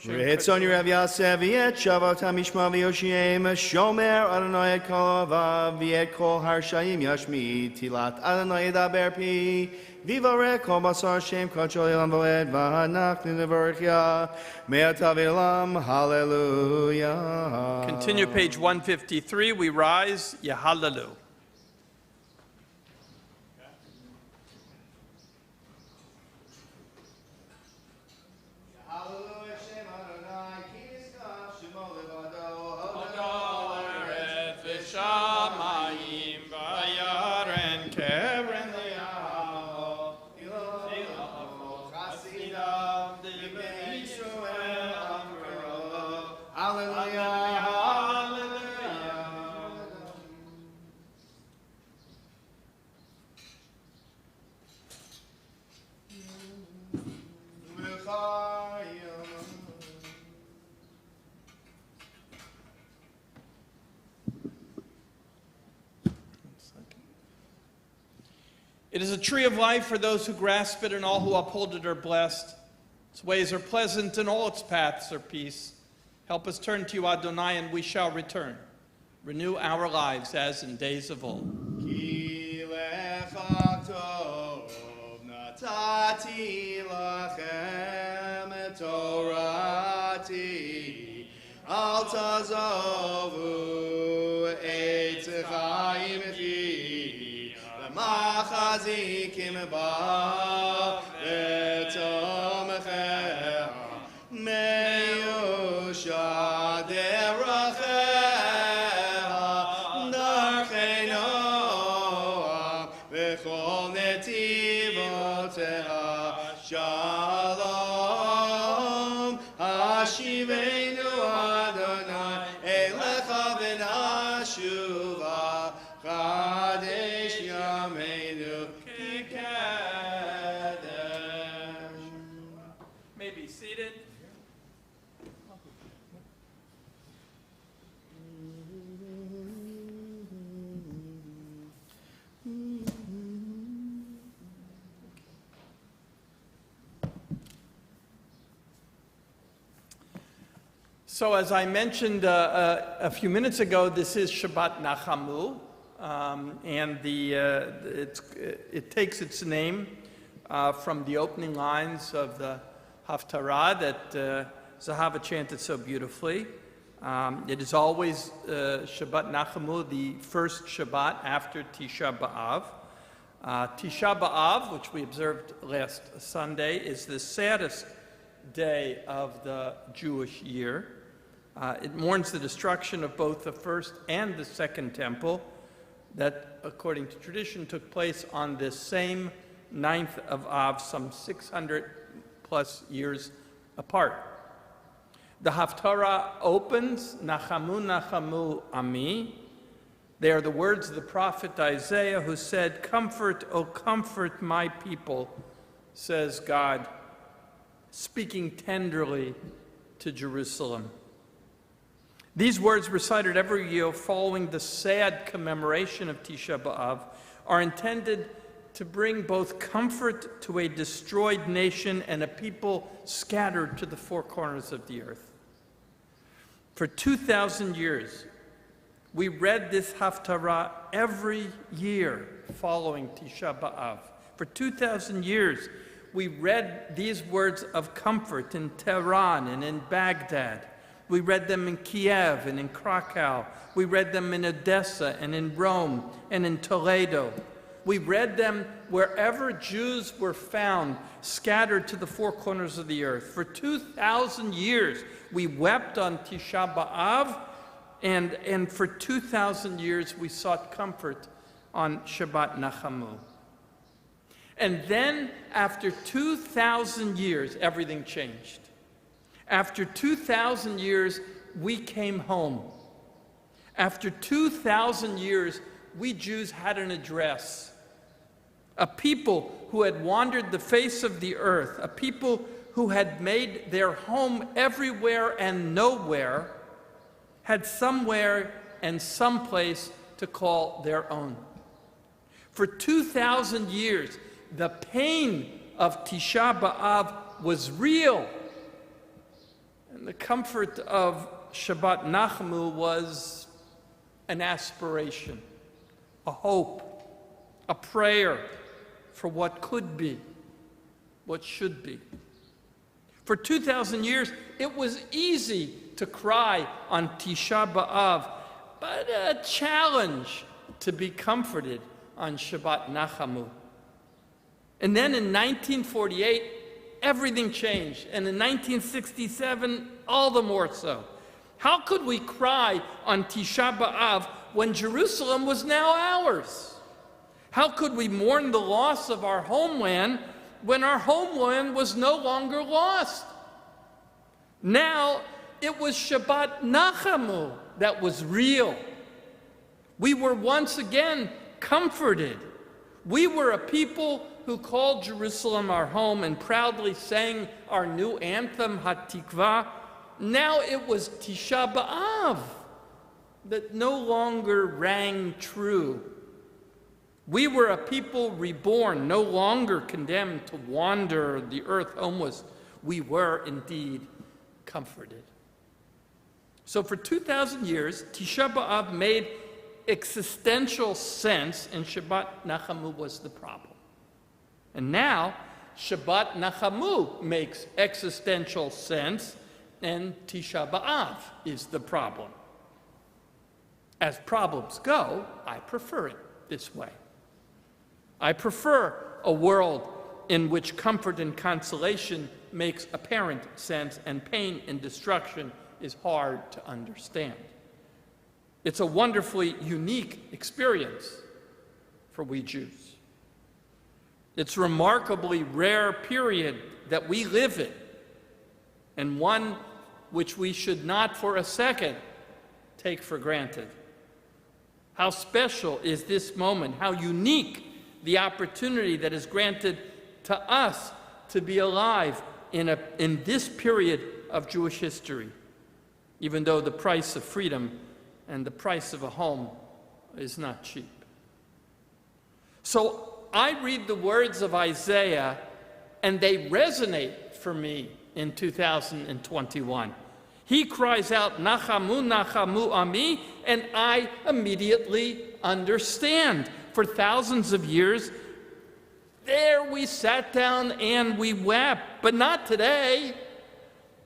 רצון ירב יעשה ואת שבת המשמע ויושיעם שומר אדוני את כל אוהביו ואת כל הרשעים ישמיד תהילת אדוני ידבר פי ויברך כל בשר שם קודשו לעולם ועד ואנחנו נברכיה מעתה ועולם hallelujah. Continue page 153, we rise, Yahalalu. It is a tree of life for those who grasp it, and all who uphold it are blessed. Its ways are pleasant, and all its paths are peace. Help us turn to you, Adonai, and we shall return. Renew our lives as in days of old. Ki lecha tov natati lachem torati al tazovu et chaim chi lemachazikim ba v'tomchecha meyusha derachecha dar may be seated. So as I mentioned a few minutes ago, this is Shabbat Nachamu, and it takes its name from the opening lines of the Haftarah that Zahava chanted so beautifully. It is always Shabbat Nachamu, the first Shabbat after Tisha B'Av. Tisha B'Av, which we observed last Sunday, is the saddest day of the Jewish year. It mourns the destruction of both the first and the second temple that, according to tradition, took place on this same 9th of Av, some 600 plus years apart. The Haftarah opens, Nachamu, Nachamu, Ami. They are the words of the prophet Isaiah, who said, "Comfort, O comfort my people," says God, speaking tenderly to Jerusalem. These words, recited every year following the sad commemoration of Tisha B'Av, are intended to bring both comfort to a destroyed nation and a people scattered to the four corners of the earth. For 2,000 years, we read this Haftarah every year following Tisha B'Av. For 2,000 years, we read these words of comfort in Tehran and in Baghdad. We read them in Kiev and in Krakow. We read them in Odessa and in Rome and in Toledo. We read them wherever Jews were found, scattered to the four corners of the earth. For 2,000 years, we wept on Tisha B'Av, and for 2,000 years, we sought comfort on Shabbat Nachamu. And then, after 2,000 years, everything changed. After 2,000 years, we came home. After 2,000 years, we Jews had an address. A people who had wandered the face of the earth, a people who had made their home everywhere and nowhere, had somewhere and someplace to call their own. For 2,000 years, the pain of Tisha B'Av was real. And the comfort of Shabbat Nachamu was an aspiration, a hope, a prayer for what could be, what should be. For 2,000 years, it was easy to cry on Tisha B'Av, but a challenge to be comforted on Shabbat Nachamu. And then in 1948, everything changed. And in 1967, all the more so. How could we cry on Tisha B'Av when Jerusalem was now ours? How could we mourn the loss of our homeland when our homeland was no longer lost? Now, it was Shabbat Nachamu that was real. We were once again comforted. We were a people who called Jerusalem our home and proudly sang our new anthem, Hatikvah. Now it was Tisha B'Av that no longer rang true. We were a people reborn, no longer condemned to wander the earth homeless. We were indeed comforted. So for 2,000 years, Tisha B'Av made existential sense, and Shabbat Nachamu was the problem. And now, Shabbat Nachamu makes existential sense, and Tisha B'Av is the problem. As problems go, I prefer it this way. I prefer a world in which comfort and consolation makes apparent sense and pain and destruction is hard to understand. It's a wonderfully unique experience for we Jews. It's a remarkably rare period that we live in, and one which we should not for a second take for granted. How special is this moment, how unique the opportunity that is granted to us to be alive in this period of Jewish history, even though the price of freedom and the price of a home is not cheap. So I read the words of Isaiah, and they resonate for me in 2021. He cries out, Nachamu, Nachamu Ami, and I immediately understand. For thousands of years, there we sat down and we wept, but not today.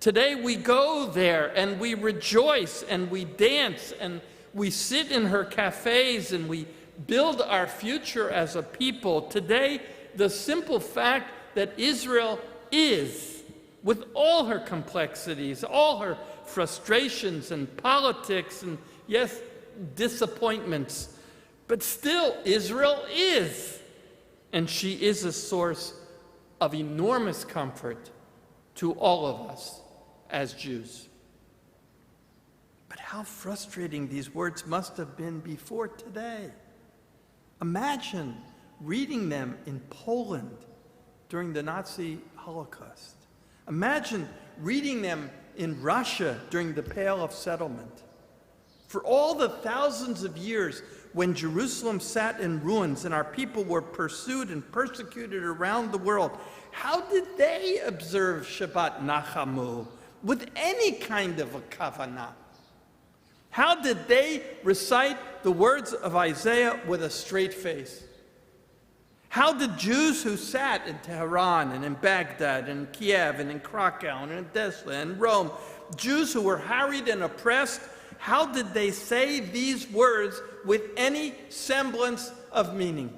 Today we go there and we rejoice and we dance and we sit in her cafes and we build our future as a people. Today, the simple fact that Israel is, with all her complexities, all her frustrations and politics and, yes, disappointments, but still Israel is. And she is a source of enormous comfort to all of us as Jews. But how frustrating these words must have been before today. Imagine reading them in Poland during the Nazi Holocaust. Imagine reading them in Russia during the Pale of Settlement. For all the thousands of years when Jerusalem sat in ruins and our people were pursued and persecuted around the world, how did they observe Shabbat Nachamu with any kind of a kavanah? How did they recite the words of Isaiah with a straight face? How did Jews who sat in Tehran and in Baghdad and Kiev and in Krakow and in Odessa and Rome, Jews who were harried and oppressed, how did they say these words with any semblance of meaning?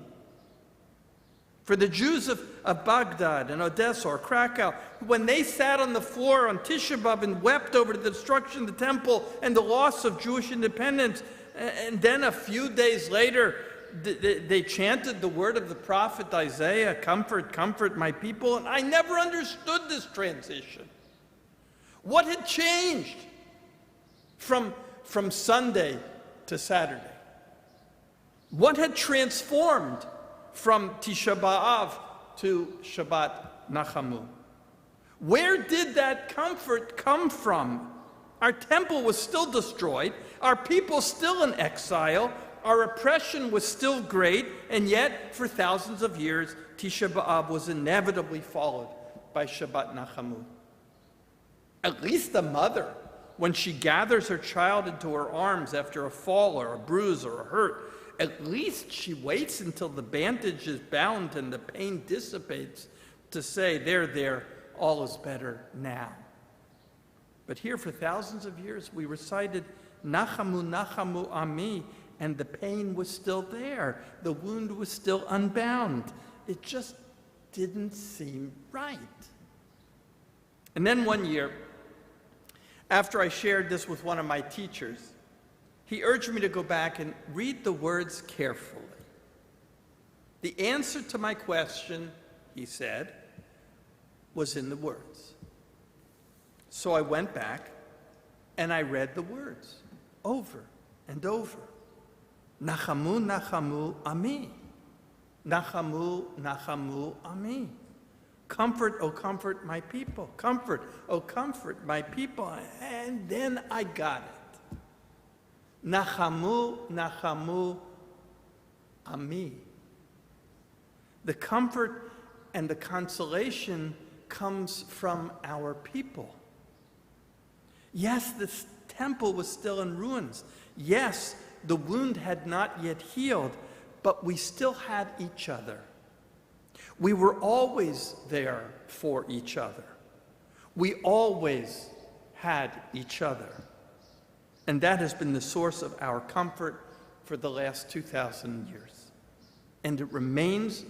For the Jews of Baghdad and Odessa or Krakow, when they sat on the floor on Tisha B'Av and wept over the destruction of the temple and the loss of Jewish independence, and then a few days later, they chanted the word of the prophet Isaiah, "Comfort, comfort my people," and I never understood this transition. What had changed from Sunday to Saturday? What had transformed from Tisha B'Av to Shabbat Nachamu? Where did that comfort come from? Our temple was still destroyed, our people still in exile, our oppression was still great, and yet for thousands of years, Tisha B'Av was inevitably followed by Shabbat Nachamu. At least a mother, when she gathers her child into her arms after a fall or a bruise or a hurt, at least she waits until the bandage is bound and the pain dissipates to say, there, all is better now. But here for thousands of years, we recited Nachamu, Nachamu Ami, and the pain was still there. The wound was still unbound. It just didn't seem right. And then one year, after I shared this with one of my teachers, he urged me to go back and read the words carefully. The answer to my question, he said, was in the words. So I went back and I read the words over and over. Nachamu, Nachamu Ami. Nachamu, Nachamu Ami. Comfort, oh comfort my people. Comfort, oh comfort my people. And then I got it. Nachamu, Nachamu Ami. The comfort and the consolation comes from our people. Yes, this temple was still in ruins. Yes, the wound had not yet healed, but we still had each other. We were always there for each other. We always had each other. And that has been the source of our comfort for the last 2,000 years. And it remains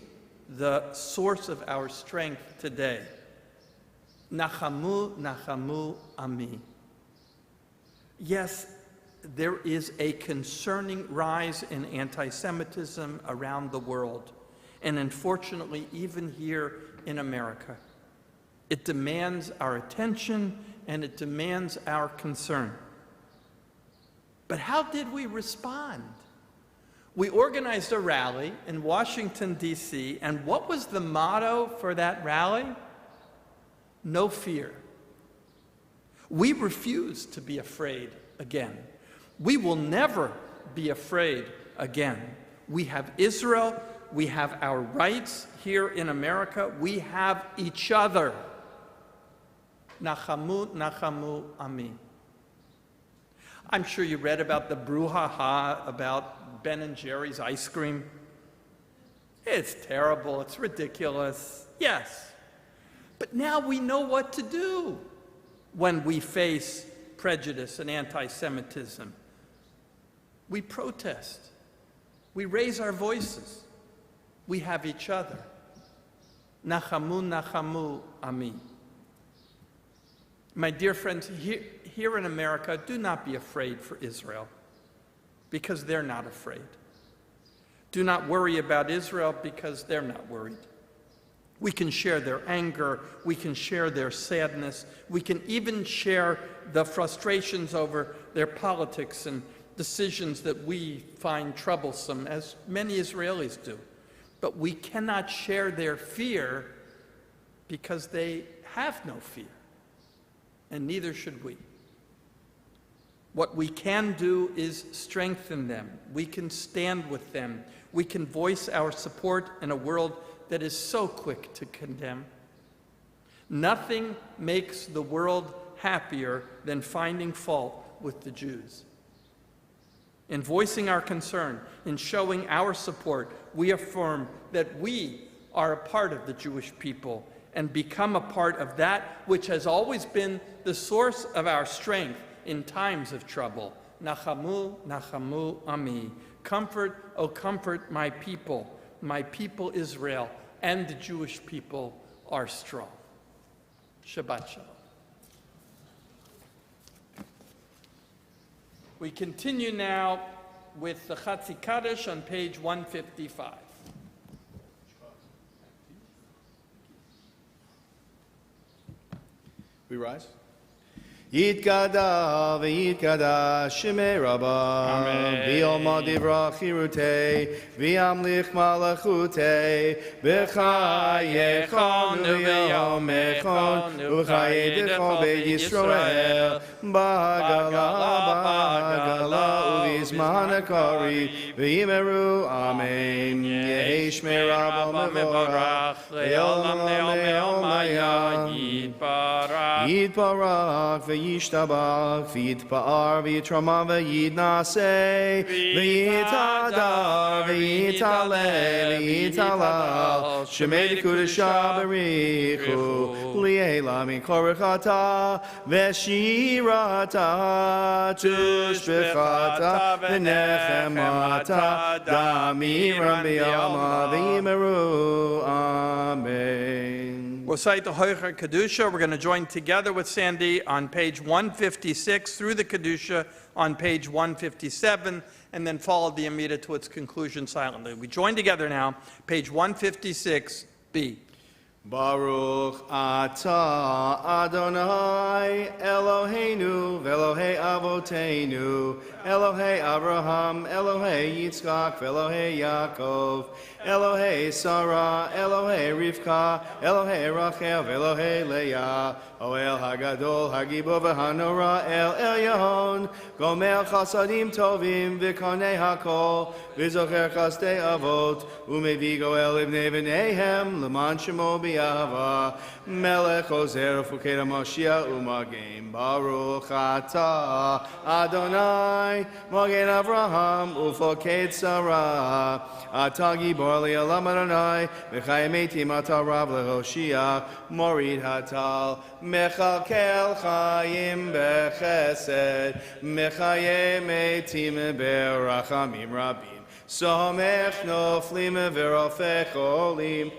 the source of our strength today. Nachamu, Nachamu Ami. Yes, there is a concerning rise in anti-Semitism around the world, and unfortunately, even here in America. It demands our attention and it demands our concern. But how did we respond? We organized a rally in Washington, D.C., and what was the motto for that rally? no fear. We refuse to be afraid again. We will never be afraid again. We have Israel. We have our rights here in America. We have each other. Nachamu, nachamu, ami. I'm sure you read about the brouhaha about Ben and Jerry's ice cream. It's terrible. It's ridiculous. Yes. But now we know what to do when we face prejudice and anti-Semitism. We protest. We raise our voices. We have each other. Nachamu, nachamu, ami. My dear friends, here in America, do not be afraid for Israel, because they're not afraid. Do not worry about Israel, because they're not worried. We can share their anger. We can share their sadness. We can even share the frustrations over their politics and decisions that we find troublesome, as many Israelis do. But we cannot share their fear, because they have no fear, and neither should we. What we can do is strengthen them. We can stand with them. We can voice our support in a world that is so quick to condemn. Nothing makes the world happier than finding fault with the Jews. In voicing our concern, in showing our support, we affirm that we are a part of the Jewish people and become a part of that which has always been the source of our strength in times of trouble. Nachamu, nachamu, ami. Comfort, oh comfort my people Israel, and the Jewish people are strong. Shabbat shalom. We continue now with the Chatzi Kaddish on page 155. We rise. Yitkada v'yitkada shemei Rabba v'yomad divrach chirutei v'yamlich malachutei b'chayechonu v'yomechon u'chayedecho beit Yisrael b'hagala u'vizman hakari v'yimeru amen Yehi shmei Rabba mevorach le'olam le'omaya Yitbarach v'yishtabach v'yitpa'ar v'yitrama v'yidnaseh v'yitadar v'yitale v'yitalal shemei kudesha b'richu li'ela mikorechata v'shirata tushbechata v'nechemata damiram b'yama v'yimeru amen. We'll cite the Hoicher Kedusha. We're going to join together with Sandy on page 156 through the Kedusha on page 157, and then follow the Amida to its conclusion silently. We join together now, page 156b. Baruch atah Adonai Eloheinu v'Elohei Avoteinu Elohei Abraham Elohei Yitzchak v'Elohei Yaakov Elohei Sarah Elohei Rivka Elohei Rachel v'Elohei Leah Oel Hagadol Hagibo v'Hanora El Elyon Gomer Chasadim Tovim v'Konei Hakol v'Zocher Chasdei Avot u'Mevi Goel Ibnei V'neihem L'man Shemo B'Yahava Melech Ozer Ufukei Mashiach u'Magem Baruch atah Adonai Magen Avraham Ufukei Sarah Atah Gibor Li'olam Adonai V'chayim Eitim Atah Rav Lehoshia Morid Hatal Mechalkel Chayim Bechesed Mechayim Eitim Berachamim Rabim Somech Noflim V'Rofech Olim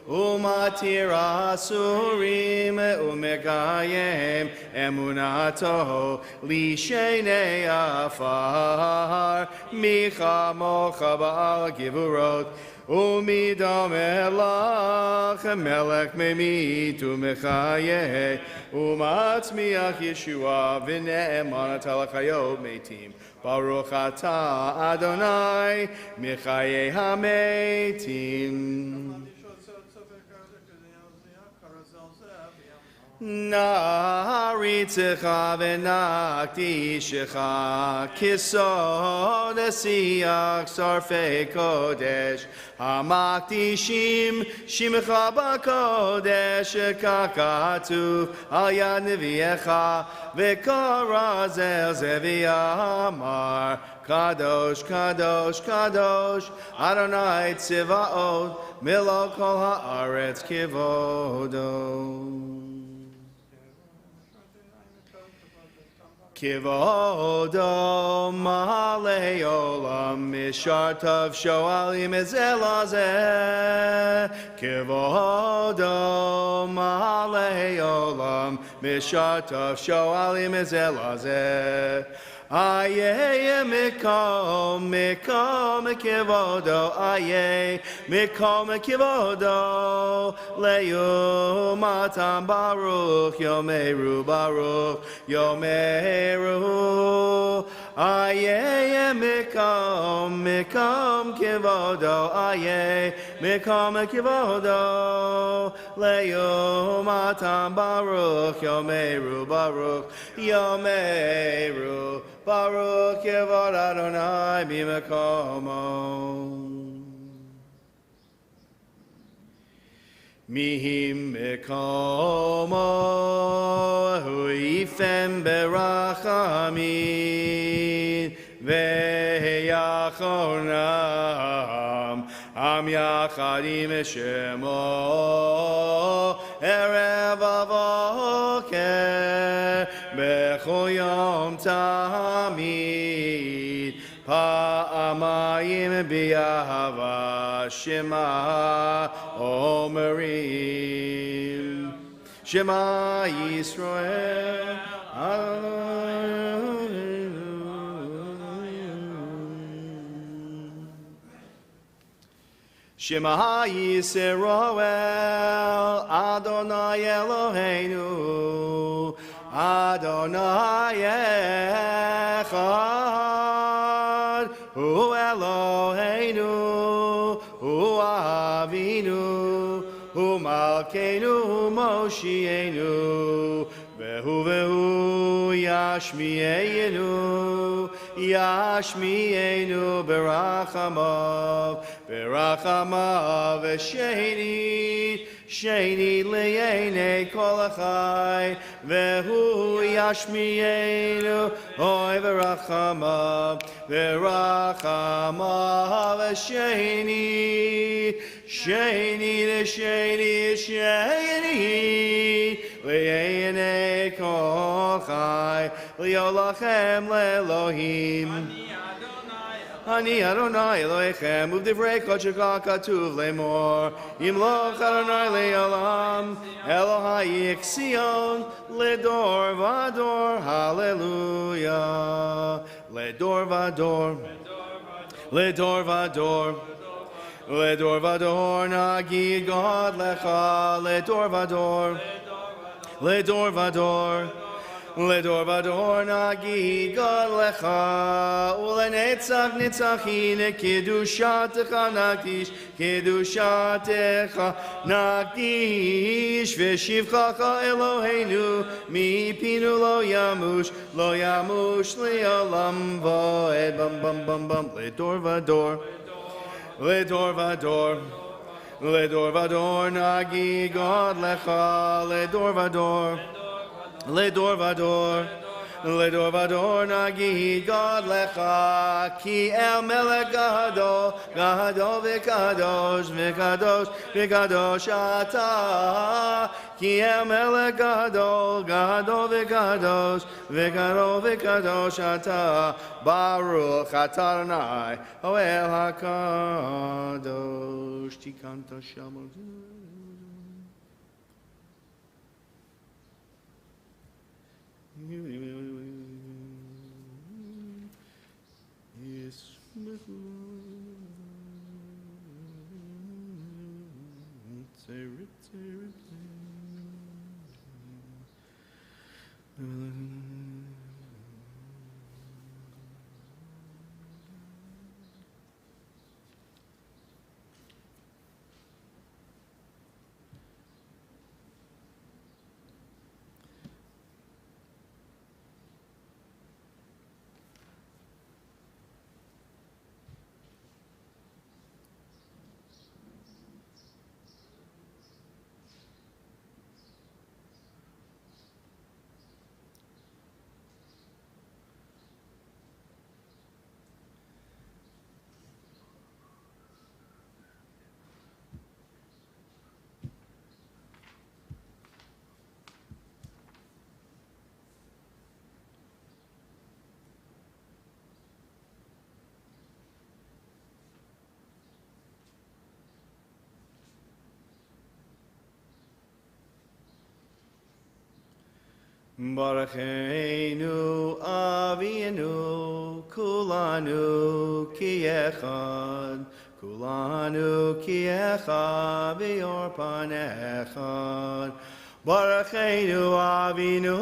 Umatir Asurim Umekayem Emunato Lishenei Afar Micha Mocha Ba'al Givurot Umidam Elach Melech Memit Umechayeh Umatzmiach Yeshua V'ne'eman Talachayot Meitim Baruch atah Adonai Mechayeh HaMeitim Naritzecha v'nakdishecha kisod esiach sarfei kodesh hamakdishim shimecha b'kodesh kakatuv al yad neviecha v'korazel zeviyamar Kadosh, Kadosh, Kadosh, Adonai Tzivaot, Milo kol haaretz kivodo. Kivodo Mahalei Olam Mishartav Shoalim Ezelazeh Kivodo Mahalei Olam Mishartav Shoalim Ezelazeh Aye mikom mikom kivodo aye mikom kivodo leyum atam baruch yomeru aye mikom mikom kivodo aye mikom kivodo leyum atam baruch yomeru Baruch Yevod Adonai Mimakomo. Mihim Mekomo Huifem Berachamim Veyachonam Am Yachadim Shemo Erev Avoker Bechol Yom Tamid Pa'amayim B'Yahava Shema Omerim Shema Yisrael Shema Yisrael Adonai Eloheinu Adonai Echad Hu Eloheinu Hu Avinu Hu Malkeinu Hu Moshienu Vehu Yashmienu Berachamav Sheni leyene kolachai vehu yashmienu oy verachamav sheni leyene kolachai liolachem leelohim Ani Adonai Elohechem Uvdivrei Kodesh Katuv Lemor Yimloch Adonai Le'olam Elohai Sion Ledor Vador Hallelujah Ledor Vador Nagid God Lecha Ledor Vador Nagid God Lecha Ulenetzach Nitzachine Kedushatecha Nakdish Veshivchacha Eloheinu Mipinu Lo Yamush Leolam Voed Bam Ledor Vador Nagid God Lecha Ledor Vador Nagid God Lecha Ki El Melech Gadol V'kadosh Ata Ki El Melech Gadol V'kadosh Ata Baruch Atah Adonai Oel HaKadosh Tikanta Shamot Barucheinu Avinu Kulanu Ki Echad Kulanu Ki Echad V'yor Panechad Barucheinu Avinu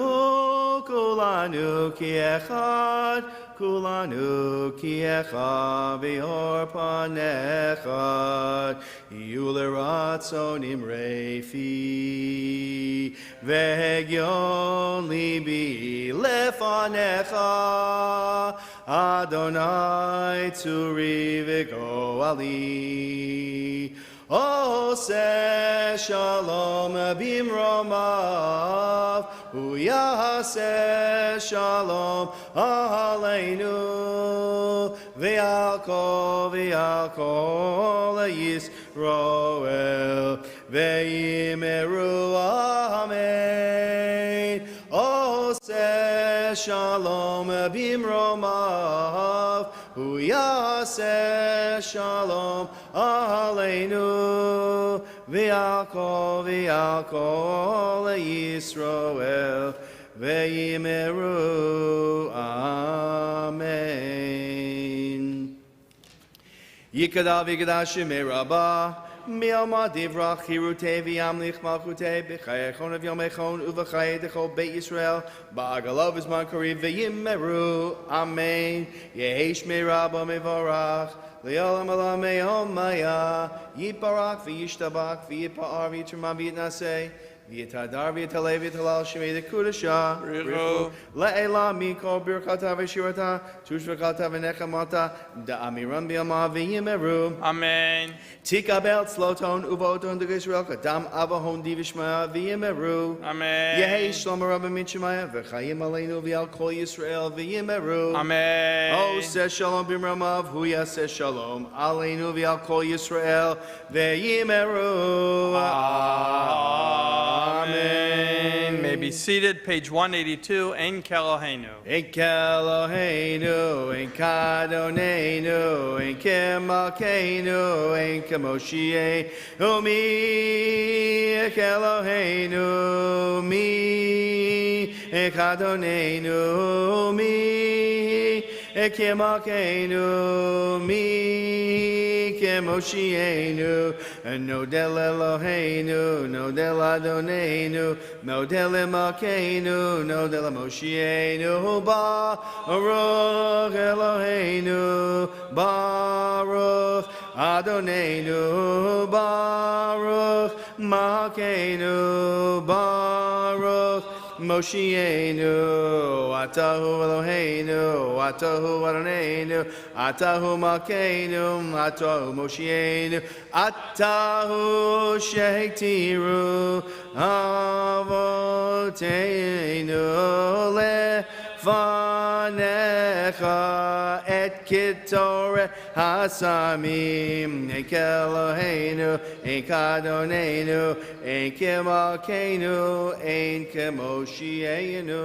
Kulanu Ki Echad Kulanu Ki Echad V'yor Panechad Yiyu L'ratzonim Reifi V'hegyon Libi Lefanecha Adonai Tzuri V'goali Oseh Shalom Bimromav Uyaseh Shalom Aleinu V'yalkol Yisroel V'yimeru Amen Oseh Shalom Bimromav Uyaseh Shalom Aleinu V'yalkol Yisroel V'yimeru Amen Yikadav Yikadav Shemei Rabbah Mi'alma divrach hirutei v'yamlich malchutei b'chayechon of yomechon uv'chayei dechol beit Yisrael ba'agalav izman kariv v'yimeru Amen Yehi Shmei Rabbah mevorach Le'olam olam me'om maya Yiparach v'yishtabach v'yipa'ar v'yitrama v'yitnaseh V'yitadar v'yitalei v'yitalal shemei dekudasha Richu Le'ela mikol birkata v'shirata tushvakata v'nechamata da'amiram b'yama v'yimeru Amen. Tikabel tzloton uvoton de Israel kadam avahon divishmaya v'yimeru Amen. Yehi shlomo rabba minshemaya v'chayim aleinu v'yal kol Yisrael v'yimeru Amen. Oh, says shalom b'mramav, huya says shalom aleinu v'yal kol Yisrael v'yimeru Amen. May be seated. Page 182. Ein Keloheinu. Ein Keloheinu, ein Kadonenu, ein Kemalkeinu, ein Kemoshienu, mi Keloheinu, mi Kadonenu, mi Kemalkeinu, mi Kemoshienu, Nodel Eloheinu, Nodel Adonenu, Nodel Emalkeinu, Nodel Moshienu, Baruch Eloheinu, Baruch Adonenu, Baruch Malkeinu, Baruch Moshienu, Atahu Eloheinu, Atahu Adonenu, Atahu Malkeinu, Atahu Moshienu, Atahu Shektiru, Avoteinu, Lefanecha, Et Kitore Hasamim, Ein Keloheinu, Ein Kadonenu, Ein Kemalkeinu, Ein Kemoshienu.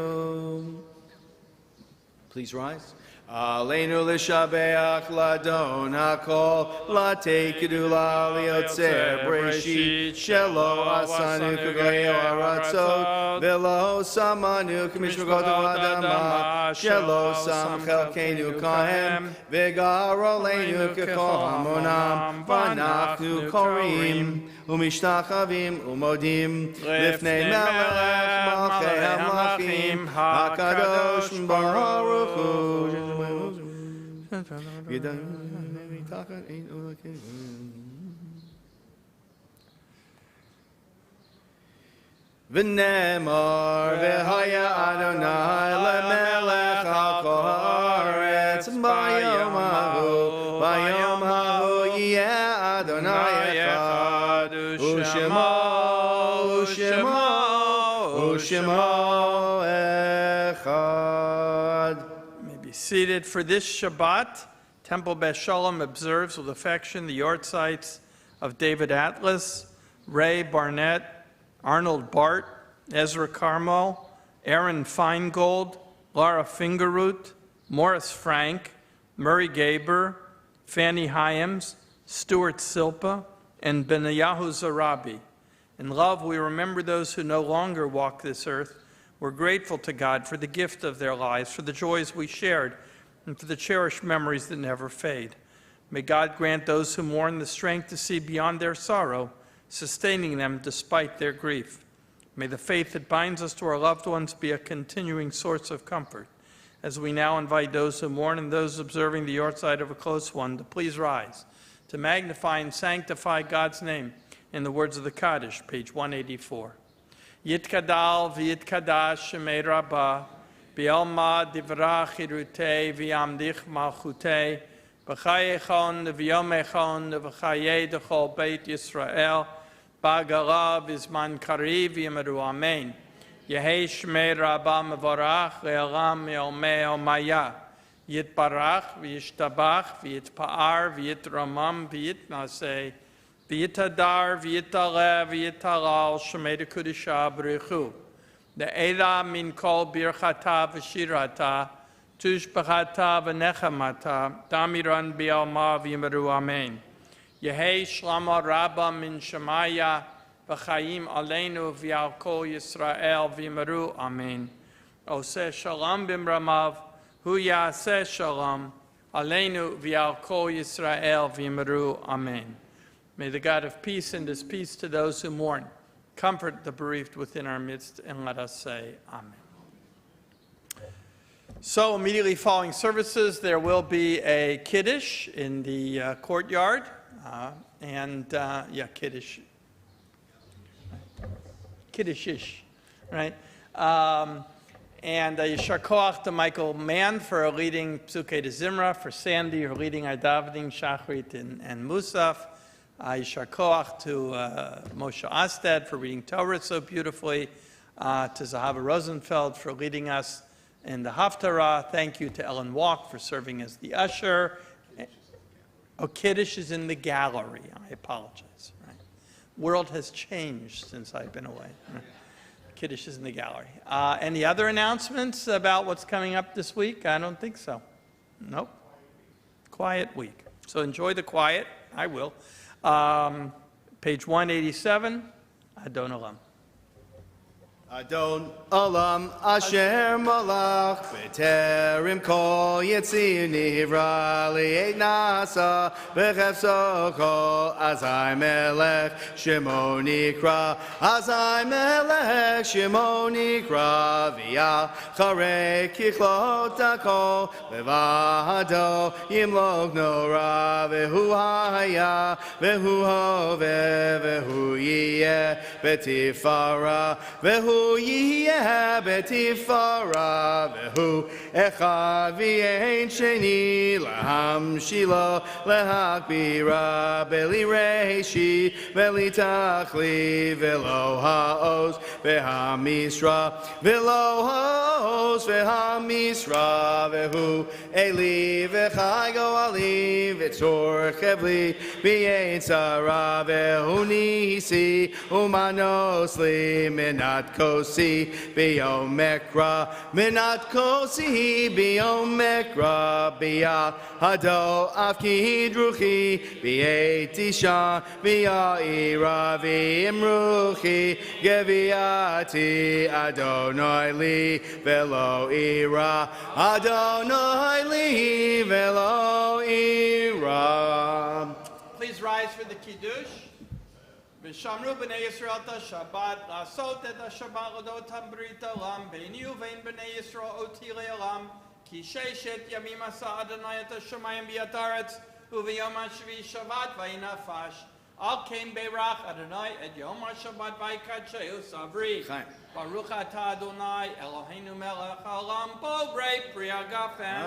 Please rise. Aleinu l'shabeach ladon hakol latekedu la'liotzer breshit shelo asanu k'goyo aratzot velo samanu k'mishmagot adama shelo sam chelkenu kahem v'garo leinu k'kohamonam v'anachnu korim umishtachavim umodim lifnei melech malchei hamlachim hakadosh baruch hu V'nemar v'haya Adonai lemelech al kol haaretz bayom hahu yeh Adonai echad u'shemo echad. Seated for this Shabbat, Temple Beth Shalom observes with affection the yortzites of David Atlas, Ray Barnett, Arnold Bart, Ezra Carmel, Aaron Feingold, Laura Fingerroot, Morris Frank, Murray Gaber, Fanny Hyams, Stuart Silpa, and Benayahu Zarabi. In love, we remember those who no longer walk this earth, We're grateful to God for the gift of their lives, for the joys we shared, and for the cherished memories that never fade. May God grant those who mourn the strength to see beyond their sorrow, sustaining them despite their grief. May the faith that binds us to our loved ones be a continuing source of comfort. As we now invite those who mourn and those observing the yortzeit of a close one to please rise, to magnify and sanctify God's name in the words of the Kaddish, page 184. Yitkadal v'yitkadash shemei rabbah, b'yalma divra chirutei v'yamdich malchutei, b'chayechon v'yomechon v'chayei d'chol beit Yisrael, b'agala v'zman kariv yimeru amen. Yehei shmei rabbah mevorach le'olam me'omei omaya. Yitbarach v'yishtabach v'yitpa'ar v'yitramam v'yitnaseh v'yitadar v'yitaleh v'yitalal shmei dekudisha b'richu. De'ela min kol birchata v'shirata tushbachata v'nechamata damiran bi'alma v'yimeru amen. Yehei shlama rabba min shemaya v'chayim aleinu v'yal kol Yisrael v'yimeru amen. Oseh shalom b'mramav hu yaseh shalom aleinu v'yal kol Yisrael v'yimeru amen. May the God of peace send his peace to those who mourn, comfort the bereaved within our midst, and let us say amen. So immediately following services, there will be a kiddush in the courtyard, kiddush. Kiddush-ish, right? And Yishar Koach to Michael Mann for leading Psukei de Zimra, for Sandy for leading our davening, Shachrit and Musaf. Yishar Koach to Moshe Osted for reading Torah so beautifully. To Zahava Rosenfeld for leading us in the Haftarah. Thank you to Ellen Walk for serving as the usher. Oh, Kiddush is in the gallery. I apologize. Right? World has changed since I've been away. Kiddush is in the gallery. Any other announcements about what's coming up this week? I don't think so. Nope. Quiet week. So enjoy the quiet. I will. Page 187, Adon Olam. Adon Olam Asher Malach B'terim Kol Yetzir Nivra Li'et Nasa B'chefso Kol Azai Melech Shemo Nikra Azai Melech Shemo Nikra V'ya Charei Kichlot HaKol B'vahado Yimlok Nora V'hu Haya V'hu Hove V'hu Yiyeh B'tifara V'hu Yiyeh betifara v'hu echad v'yein sheni laham shilo lehakbira beli reishi beli tachli v'lo ha'os v'hamisra v'lo ha'os v'hamisra v'hu eli v'chaygo ali v'tzor chevli v'yein tzara v'hu nisi umanosli minat kosi biyomekra minat kosi biyomekra biya hado afki druchi biyetisha biya ira v'imruchi geviati adonai li velo ira adonai li velo ira. Please rise for the kiddush. V'shamru b'nei Yisrael ta Shabbat, la'asot et ha-Shabbat l'odotam brit olam, beini uvein b'nei Yisrael oti le'olam, ki sheishet yamim asa Adonai et ha-shamayim v'yat haaretz, u'v'yom ha-shvi Shabbat v'inafash. Al kein beirach Adonai et yom ha-Shabbat v'ikadsheu savri. Baruch atah Adonai Eloheinu melech haolam, bo-brei pri hagafen.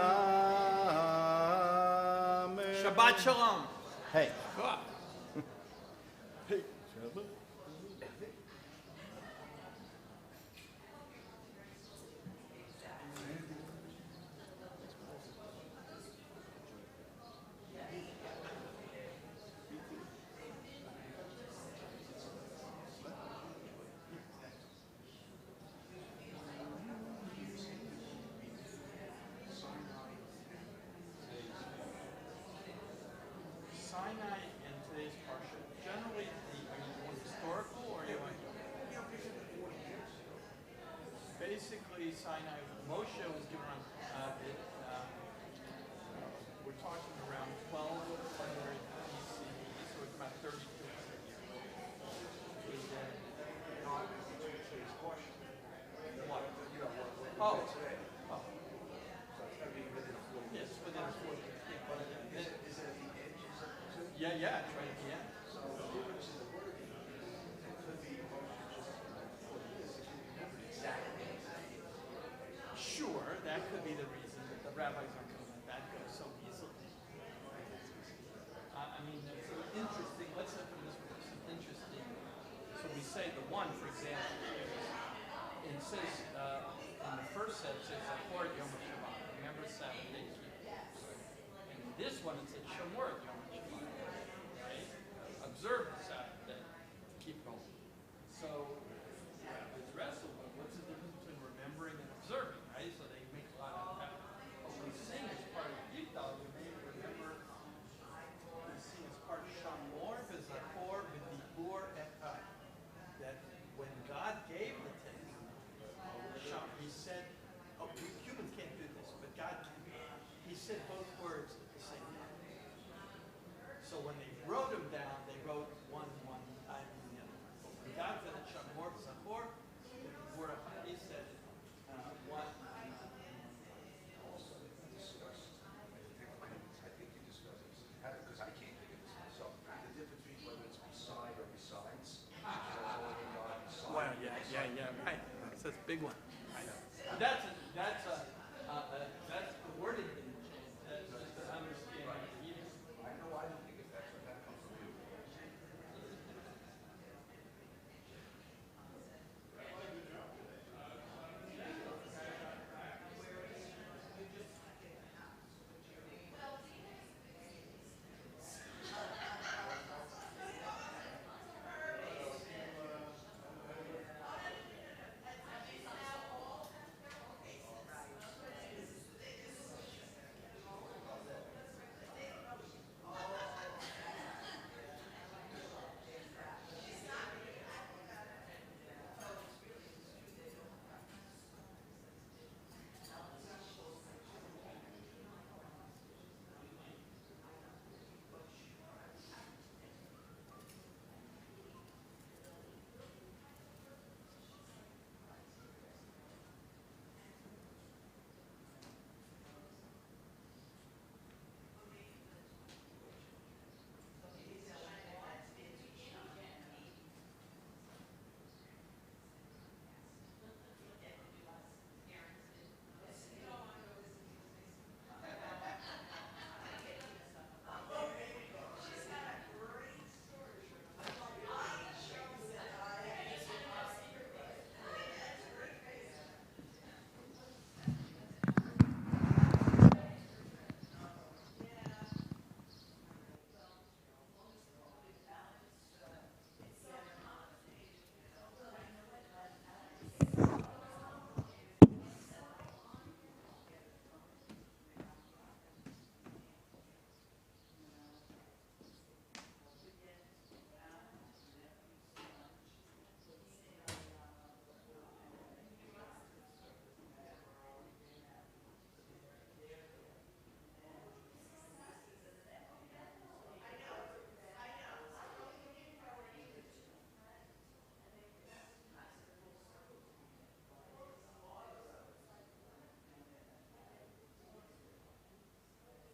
Amen. Shabbat shalom. Hey. God. Sinai and Sinai, Moshe was given on, we're talking around 1200 BCE, so it's about 32 years. What? Oh. Oh. Yes, within a 40 year. Yeah, yeah, it's right at the end. Sure, that could be the reason that the rabbis aren't going to let that go so easily. I mean, it's interesting. Let's look at this one. It's interesting. So we say the one, for example, it says in the first set, it says Achor Yom Shabbat. Remember Sabbath day. And this one, it says Shomor Yom Shabbat. Right? Observe